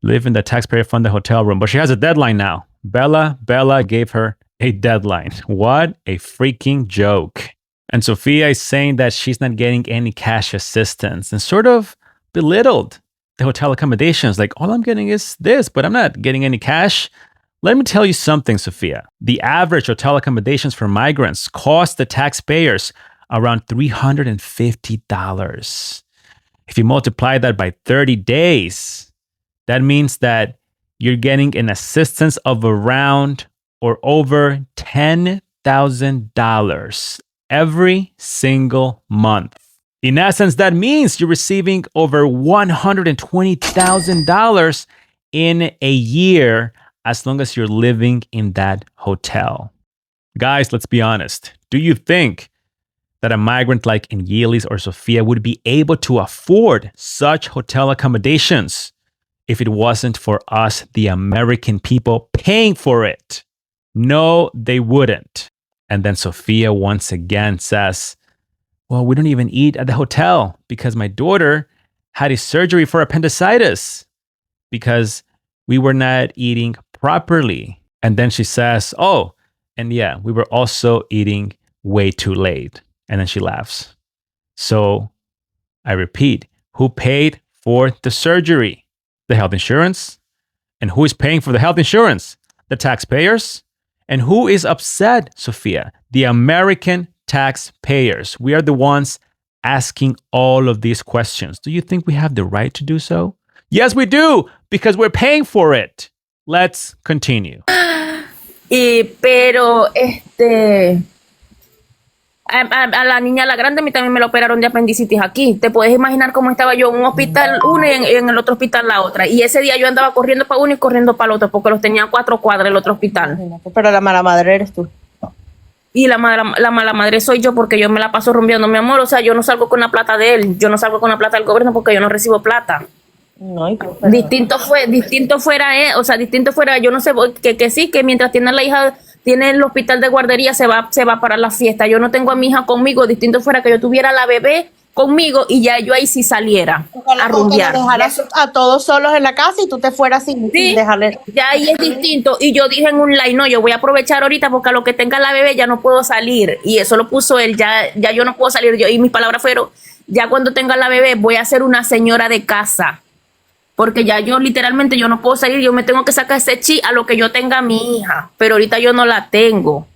live in the taxpayer-funded hotel room, but she has a deadline now. Bella gave her a deadline. What a freaking joke. And Sofia is saying that she's not getting any cash assistance and sort of belittled the hotel accommodations. Like, all I'm getting is this, but I'm not getting any cash. Let me tell you something, Sofia. The average hotel accommodations for migrants cost the taxpayers around $350. If you multiply that by 30 days, that means that you're getting an assistance of around or over $10,000 every single month. In essence, that means you're receiving over $120,000 in a year as long as you're living in that hotel. Guys, let's be honest. Do you think that a migrant like Enyilis or Sofia would be able to afford such hotel accommodations if it wasn't for us, the American people, paying for it? No, they wouldn't. And then Sofia once again says, well, we don't even eat at the hotel because my daughter had a surgery for appendicitis because we were not eating properly. And then she says, oh, and yeah, we were also eating way too late. And then she laughs. So I repeat, who paid for the surgery? The health insurance? And who is paying for the health insurance? The taxpayers? And who is upset, Sofia? The American taxpayers. We are the ones asking all of these questions. Do you think we have the right to do so? Yes, we do, because we're paying for it. Let's continue. Pero a la niña, la grande, a mí también me la operaron de apendicitis aquí. Te puedes imaginar cómo estaba yo en un hospital una y en el otro hospital la otra. Y ese día yo andaba corriendo para uno y corriendo para el otro porque los tenía a 4 cuadras el otro hospital. Pero la mala madre eres tú. Y la mala madre soy yo porque yo me la paso rumbeando, mi amor. O sea, yo no salgo con la plata de él. Yo no salgo con la plata del gobierno porque yo no recibo plata. No, distinto fuera, o sea, distinto fuera, yo no sé, que sí, que mientras tiene la hija tiene el hospital de guardería, se va para la fiesta. Yo no tengo a mi hija conmigo, distinto fuera que yo tuviera la bebé conmigo y ya yo ahí sí saliera a rumbear. Que dejaras a todos solos en la casa y tú te fueras sin dejarle. Ya ahí es distinto. Y yo dije en un live, no, yo voy a aprovechar ahorita porque a lo que tenga la bebé ya no puedo salir. Y eso lo puso él, ya yo no puedo salir. Y mis palabras fueron, ya cuando tenga la bebé voy a ser una señora de casa. Porque ya yo literalmente yo no puedo salir, yo me tengo que sacar ese chi a lo que yo tenga a mi hija. Pero ahorita yo no la tengo.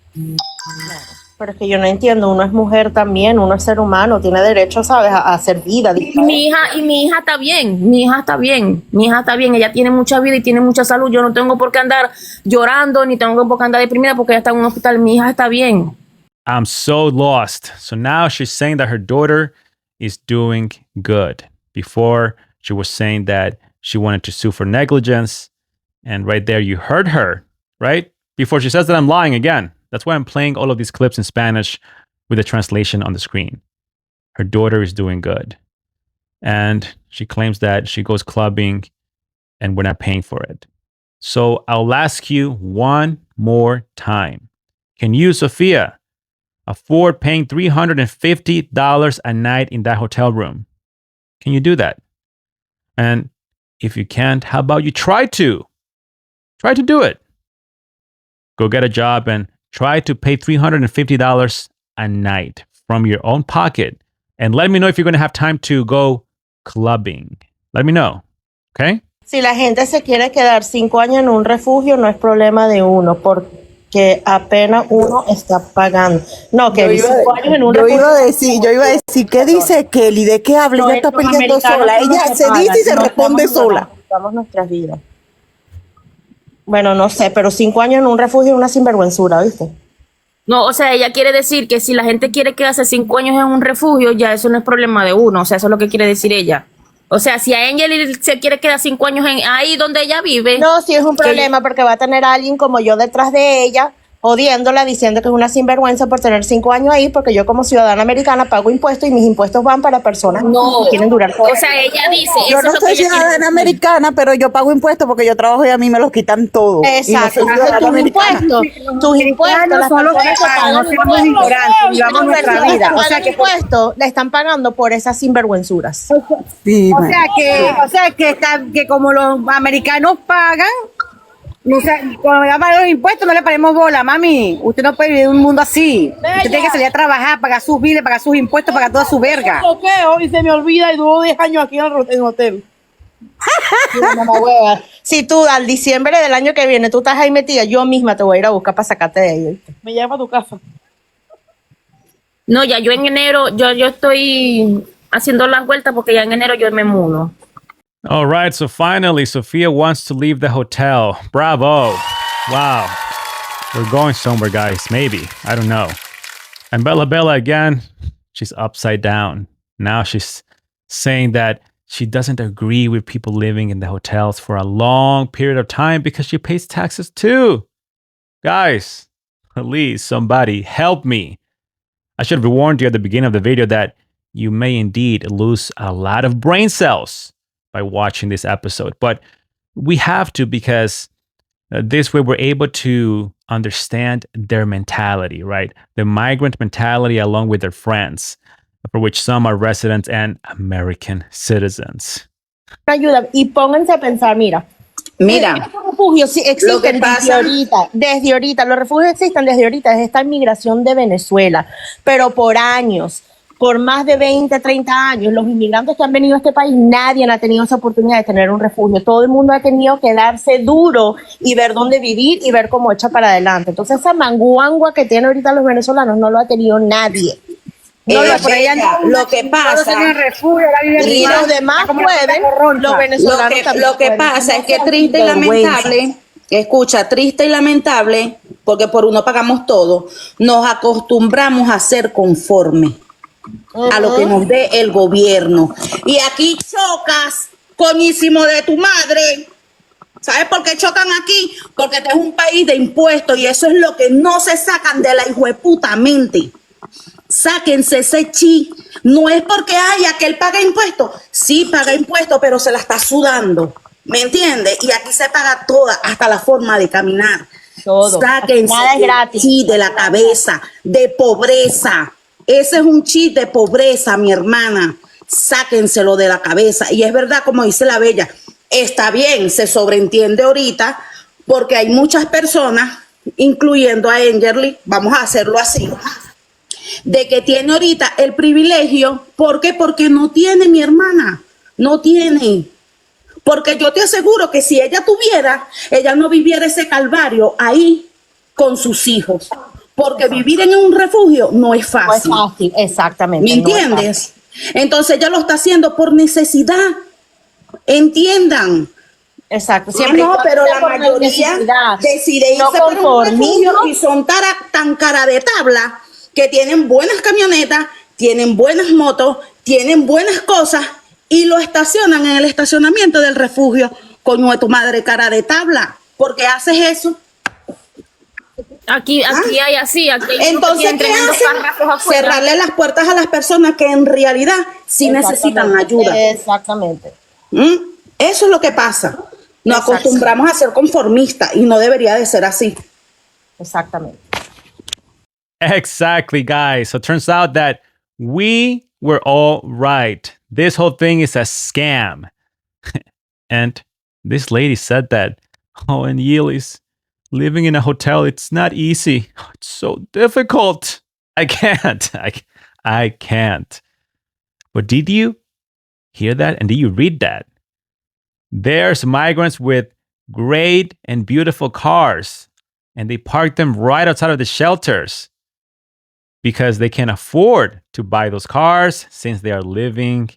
Pero es que yo no entiendo, uno es mujer también, uno es ser humano, tiene derecho, ¿sabes?, a hacer vida. Y mi hija está bien, mi hija está bien, ella tiene mucha vida y tiene mucha salud. Yo no tengo por qué andar llorando, ni tengo por qué andar deprimida porque ella está en un hospital, mi hija está bien. I'm so lost. So now she's saying that her daughter is doing good. Before, she was saying that she wanted to sue for negligence. And right there, you heard her, right? Before she says that I'm lying again. That's why I'm playing all of these clips in Spanish with the translation on the screen. Her daughter is doing good. And she claims that she goes clubbing and we're not paying for it. So I'll ask you one more time. Can you, Sofia, afford paying $350 a night in that hotel room? Can you do that? And if you can't, how about you try to? Try to do it. Go get a job and try to pay $350 a night from your own pocket. And let me know if you're going to have time to go clubbing. Let me know. Okay? Si la gente se quiere quedar 5 años en un refugio, no es problema de uno, porque apenas uno está pagando. No, que 5 años en un refugio. Yo iba a decir, ¿qué dice Kelly? ¿De qué habla? Ella está peleando sola. Ella se dice y se responde sola. Damos nuestras vidas. Bueno, no sé, pero 5 años en un refugio es una sinvergüenzura, ¿viste? No, o sea, ella quiere decir que si la gente quiere quedarse 5 años en un refugio, ya eso no es problema de uno. O sea, eso es lo que quiere decir ella. O sea, si a Enyilis se quiere quedar 5 años ahí donde ella vive. No, sí es un problema porque va a tener a alguien como yo detrás de ella, odiándola, diciendo que es una sinvergüenza por tener 5 años ahí, porque yo como ciudadana americana pago impuestos y mis impuestos van para personas que quieren durar. O sea, ella dice... Yo no soy ciudadana americana, pero yo pago impuestos porque yo trabajo y a mí me los quitan todo. Exacto. Tus impuestos son los que pagan. No somos ignorantes, llevamos nuestra vida. O sea, que impuestos le están pagando por esas sinvergüenzuras. Sí, o sea que como los americanos pagan, o sea, cuando le pagan los impuestos no le paremos bola, mami. Usted no puede vivir en un mundo así. Usted tiene que salir a trabajar, pagar sus biles, pagar sus impuestos, pagar toda su verga. Y se me olvida y duró 10 años aquí en el hotel. Si tú al diciembre del año que viene tú estás ahí metida, yo misma te voy a ir a buscar para sacarte de ahí. Me lleva a tu casa. No, ya yo en enero, yo estoy haciendo las vueltas porque ya en enero yo me mudo. All right, so finally, Sofia wants to leave the hotel. Bravo. Wow. We're going somewhere, guys. Maybe. I don't know. And Bella again, she's upside down. Now she's saying that she doesn't agree with people living in the hotels for a long period of time because she pays taxes too. Guys, please, somebody help me. I should have warned you at the beginning of the video that you may indeed lose a lot of brain cells by watching this episode. But we have to because this way we're able to understand their mentality, right? The migrant mentality along with their friends, for which some are residents and American citizens. Ayuda y pónganse a pensar, mira. Estos refugios sí existen desde ahorita. Los refugios existen desde ahorita, desde esta inmigración de Venezuela, pero por años. Por más de 20, 30 años, los inmigrantes que han venido a este país, nadie ha tenido esa oportunidad de tener un refugio. Todo el mundo ha tenido que darse duro y ver dónde vivir y ver cómo echa para adelante. Entonces, esa manguangua que tienen ahorita los venezolanos no lo ha tenido nadie. Lo que pasa, y los demás pueden, los venezolanos lo que pasa es que triste y lamentable, triste y lamentable, porque por uno pagamos todo, nos acostumbramos a ser conformes a lo que nos dé el gobierno. Y aquí chocas, coñísimo de tu madre. ¿Sabes por qué chocan aquí? Porque este es un país de impuestos y eso es lo que no se sacan de la hijueputa mente. Sáquense ese chi. No es porque haya que él paga impuestos. Sí, paga impuestos, pero se la está sudando. ¿Me entiendes? Y aquí se paga toda, hasta la forma de caminar. Todo. Sáquense Nada es gratis. sí, de la cabeza, de pobreza. Ese es un chip de pobreza, mi hermana. Sáquenselo de la cabeza. Y es verdad, como dice la Bella, está bien, se sobreentiende ahorita, porque hay muchas personas, incluyendo a Enyilis, vamos a hacerlo así, de que tiene ahorita el privilegio. ¿Por qué? Porque no tiene, mi hermana, no tiene. Porque yo te aseguro que si ella tuviera, ella no viviera ese calvario ahí con sus hijos. Porque vivir en un refugio no es fácil. No es fácil, exactamente. ¿Me entiendes? Entonces ella lo está haciendo por necesidad. Entiendan. Exacto. Siempre No, pero la mayoría decide irse por un refugio y son tan cara de tabla que tienen buenas camionetas, tienen buenas motos, tienen buenas cosas y lo estacionan en el estacionamiento del refugio. Coño de tu madre, cara de tabla. ¿Por qué haces eso? Aquí hay así, aquí hay entonces, ¿qué hacen? Cerrarle las puertas a las personas que en realidad sí necesitan ayuda. Exactamente. Eso es lo que pasa. Nos acostumbramos a ser conformistas y no debería de ser así. Exactamente. Exactly, guys. So it turns out that we were all right. This whole thing is a scam. And this lady said that, oh, in Enyilis, living in a hotel, it's not easy. It's so difficult. I can't. I can't. But did you hear that? And did you read that? There's migrants with great and beautiful cars, and they park them right outside of the shelters because they can afford to buy those cars since they are living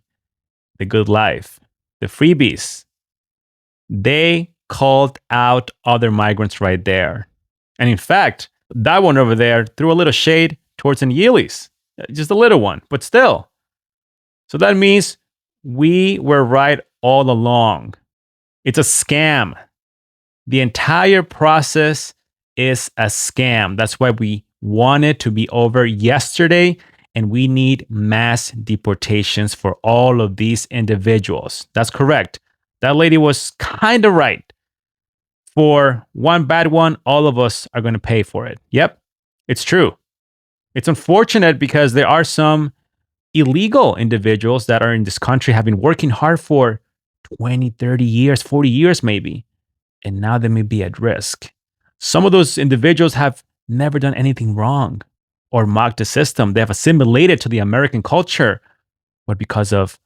the good life, the freebies. They called out other migrants right there. And in fact, that one over there threw a little shade towards Enyilis, just a little one, but still. So that means we were right all along. It's a scam. The entire process is a scam. That's why we want it to be over yesterday, and we need mass deportations for all of these individuals. That's correct. That lady was kind of right. For one bad one, all of us are going to pay for it. Yep, it's true. It's unfortunate because there are some illegal individuals that are in this country, have been working hard for 20, 30 years, 40 years maybe, and now they may be at risk. Some of those individuals have never done anything wrong or mocked the system. They have assimilated to the American culture, but because of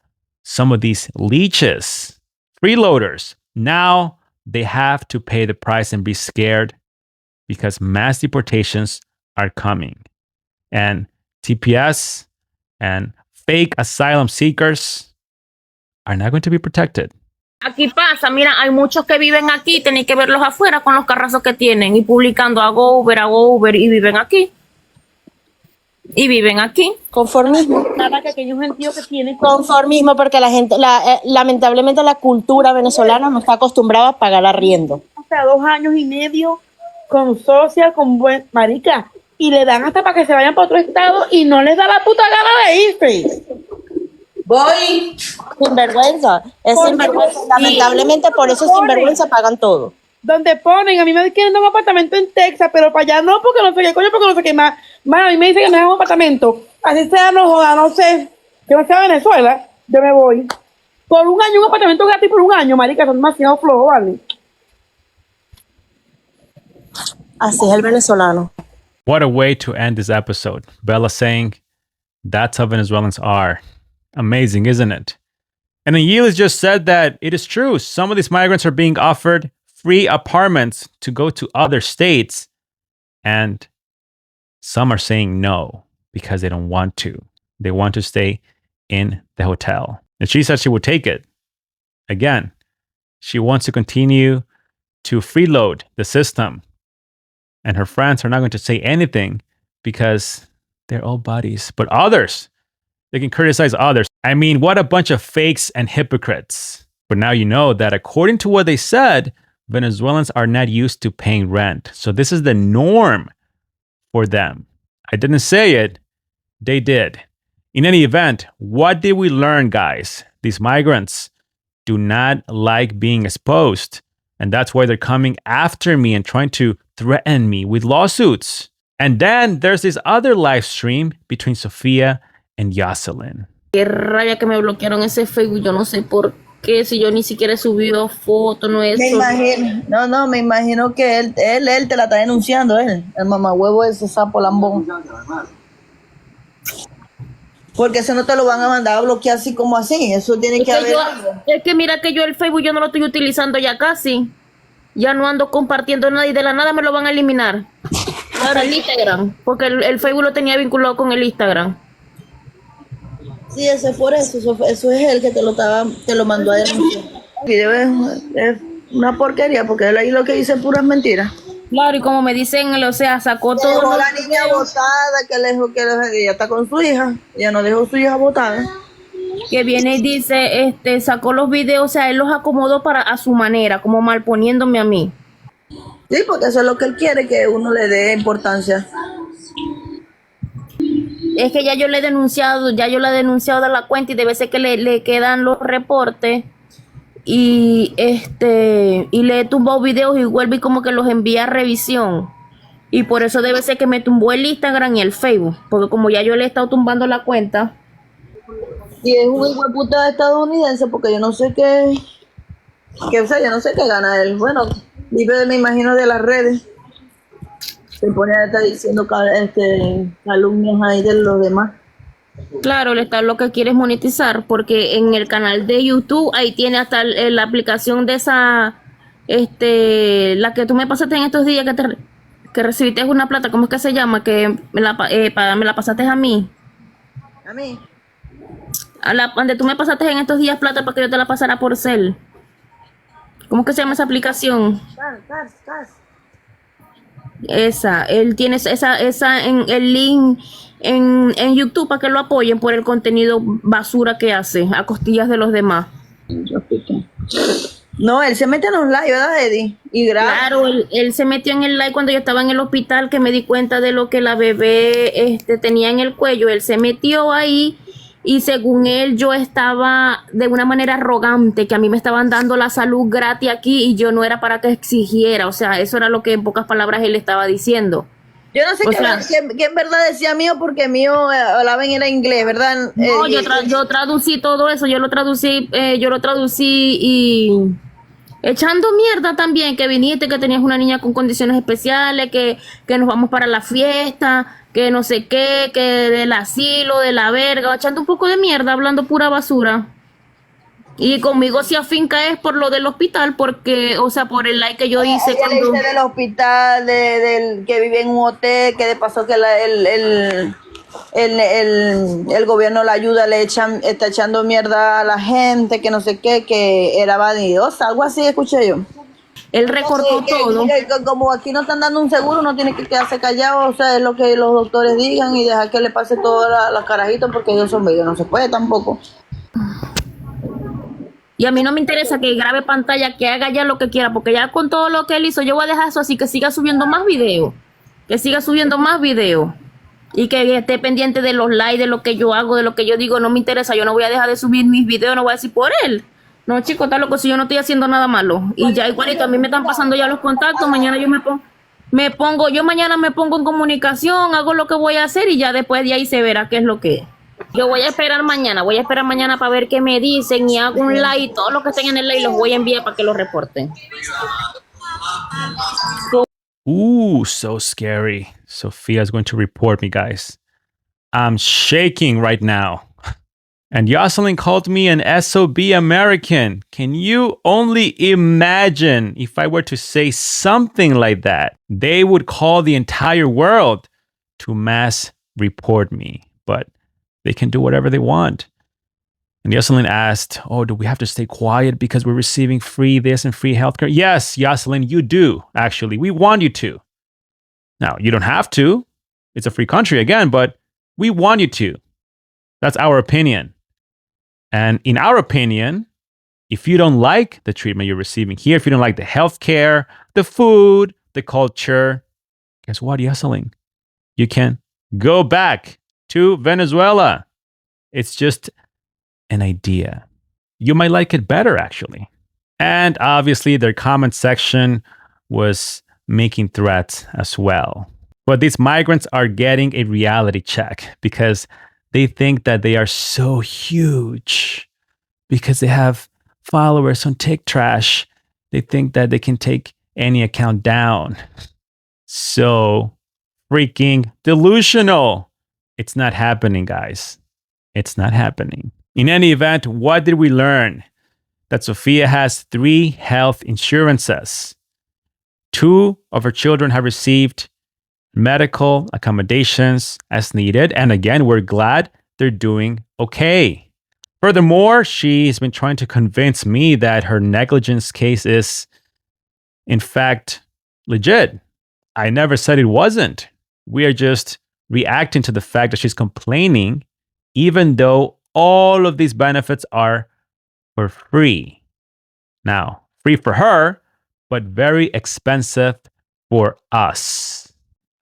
some of these leeches, freeloaders, now they have to pay the price and be scared because mass deportations are coming. And TPS and fake asylum seekers are not going to be protected. Aquí pasa, mira, hay muchos que viven aquí, tenéis que verlos afuera con los carrazos que tienen y publicando hago Uber y viven aquí. Y viven aquí. Conformismo. Nada que aquellos sentidos que tienen. Conformismo porque la gente, lamentablemente la cultura venezolana no está acostumbrada a pagar arriendo. Hasta 2 años y medio con Sofia, con buen marica, y le dan hasta para que se vayan para otro estado y no les da la puta gana de irse. Voy. Sinvergüenza. Es sinvergüenza. Lamentablemente por eso sinvergüenza pagan todo. Donde ponen, a mí me quieren dar un apartamento en Texas, pero para allá no, porque no sé qué coño, porque no sé qué más. Más a mí me dicen que me dan un apartamento. Así sea, no joda, no sé. Que no sea Venezuela, yo me voy. Por 1 año, un apartamento gratis por 1 año, marica, son demasiado flojos, ¿vale? Así es el venezolano. What a way to end this episode. Bella saying, that's how Venezuelans are. Amazing, isn't it? And Enyilis just said that it is true. Some of these migrants are being offered free apartments to go to other states. And some are saying no because they don't want to. They want to stay in the hotel. And she said she would take it. Again, she wants to continue to freeload the system. And her friends are not going to say anything because they're all buddies. But others, they can criticize others. I mean, what a bunch of fakes and hypocrites. But now you know that according to what they said, Venezuelans are not used to paying rent. So this is the norm for them. I didn't say it, they did. In any event, what did we learn, guys? These migrants do not like being exposed. And that's why they're coming after me and trying to threaten me with lawsuits. And then there's this other live stream between Sofia and Jocelyn. Qué raya que me bloquearon ese Facebook, yo no sé por qué, si yo ni siquiera he subido foto, no he Me hecho... imagino, me imagino que él te la está denunciando, el mamahuevo ese sapo lambón. Porque eso no te lo van a mandar a bloquear así como así, eso tiene que haber algo. Es que mira que yo el Facebook yo no lo estoy utilizando ya casi. Ya no ando compartiendo nada y de la nada me lo van a eliminar. Ahora el Instagram, porque el Facebook lo tenía vinculado con el Instagram. Sí, ese por eso es él que te lo mandó a denunciar. El video es una porquería, porque él ahí lo que dice es puras mentiras. Claro, y como me dicen, o sea, sacó Que todo. dejó la niña botada, que ella está con su hija, ella no dejó su hija botada. Que viene y dice, sacó los videos, o sea, él los acomodó a su manera, como mal poniéndome a mí. Sí, porque eso es lo que él quiere, que uno le dé importancia. Es que ya yo le he denunciado de la cuenta y debe ser que le quedan los reportes y le he tumbado videos y vuelve y como que los envía a revisión. Y por eso debe ser que me tumbó el Instagram y el Facebook, porque como ya yo le he estado tumbando la cuenta. Y es un hijo de puta estadounidense, porque yo no sé o sea, yo no sé qué gana él. Bueno, vive, me imagino, de las redes. Se pone a estar diciendo calumnias ahí de los demás. Claro, lo que quiere es monetizar, porque en el canal de YouTube ahí tiene hasta la aplicación de esa, la que tú me pasaste en estos días que recibiste una plata, ¿cómo es que se llama? Que me la pasaste a mí. ¿A mí? Donde tú me pasaste en estos días plata para que yo te la pasara por cel. ¿Cómo es que se llama esa aplicación? Esa, él tiene esa en el link en YouTube para que lo apoyen por el contenido basura que hace a costillas de los demás. No, él se mete en los live, ¿verdad, Eddie? Y graba. Claro, él se metió en el live cuando yo estaba en el hospital, que me di cuenta de lo que la bebé tenía en el cuello. Él se metió ahí y según él yo estaba de una manera arrogante, que a mí me estaban dando la salud gratis aquí y yo no era para que exigiera. O sea, eso era lo que en pocas palabras él estaba diciendo. Yo no sé qué en verdad decía mío, porque mío hablaba en inglés, ¿verdad? No, yo traducí todo eso, yo lo traducí y echando mierda también, que viniste, que tenías una niña con condiciones especiales, que nos vamos para la fiesta, que no sé qué, que del asilo, de la verga, echando un poco de mierda, hablando pura basura. Y conmigo si afinca es por lo del hospital, porque, o sea, por el like que yo hice. Cuando le hice del hospital, del que vive en un hotel, que de paso que el gobierno la ayuda, está echando mierda a la gente, que no sé qué, que era vanidosa, algo así escuché yo. Él recortó todo. Como aquí no están dando un seguro, uno tiene que quedarse callado, o sea, es lo que los doctores digan y dejar que le pase todas las carajitas, porque ellos son bellos, no se puede tampoco. Y a mí no me interesa que grabe pantalla, que haga ya lo que quiera, porque ya con todo lo que él hizo, yo voy a dejar eso así, que siga subiendo más videos. Y que esté pendiente de los likes, de lo que yo hago, de lo que yo digo, no me interesa. Yo no voy a dejar de subir mis videos, no voy a decir por él. No, chico, está loco, si yo no estoy haciendo nada malo. Y ya igualito, a mí me están pasando ya los contactos, mañana yo mañana me pongo en comunicación, hago lo que voy a hacer y ya después de ahí se verá qué es lo que es. Yo voy a esperar mañana para ver qué me dicen y hago un like, todos los que estén en el like los voy a enviar para que los reporten. Ooh, so scary. Sofia's going to report me, guys. I'm shaking right now. And Jocelyn called me an SOB American. Can you only imagine if I were to say something like that? They would call the entire world to mass report me. But they can do whatever they want. And Jocelyn asked, oh, do we have to stay quiet because we're receiving free this and free healthcare? Yes, Jocelyn, you do, actually. We want you to. Now, you don't have to. It's a free country again, but we want you to. That's our opinion. And in our opinion, if you don't like the treatment you're receiving here, if you don't like the healthcare, the food, the culture, guess what, Jocelyn? You can go back to Venezuela. It's just an idea. You might like it better, actually. And obviously, their comment section was making threats as well. But these migrants are getting a reality check because they think that they are so huge because they have followers on TikTok. They think that they can take any account down. So freaking delusional. It's not happening, guys. It's not happening. In any event, what did we learn? That Sofia has 3 health insurances. 2 of her children have received medical accommodations as needed. And again, we're glad they're doing okay. Furthermore, she's been trying to convince me that her negligence case is, in fact, legit. I never said it wasn't. We are just reacting to the fact that she's complaining, even though all of these benefits are for free. Now, free for her, but very expensive for us.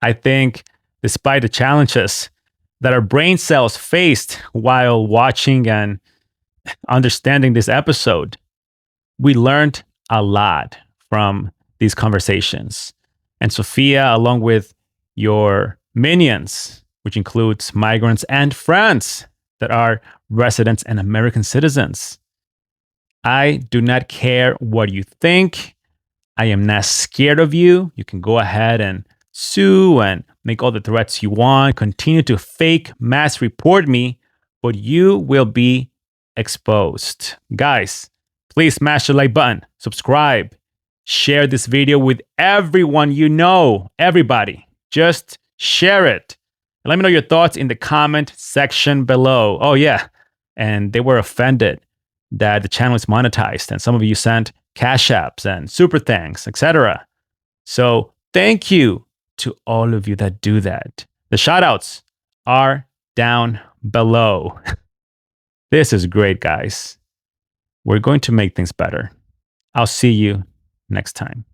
I think, despite the challenges that our brain cells faced while watching and understanding this episode, we learned a lot from these conversations. And Sofia, along with your minions, which includes migrants and friends that are residents and American citizens, I do not care what you think. I am not scared of you. You can go ahead and sue and make all the threats you want, continue to fake mass report me, but you will be exposed. Guys, please smash the like button, subscribe, share this video with everyone you know, everybody. Just share it. And let me know your thoughts in the comment section below. Oh yeah, and they were offended that the channel is monetized and some of you sent cash apps and super thanks, etc. So thank you to all of you that do that. The shout outs are down below. This is great, guys. We're going to make things better. I'll see you next time.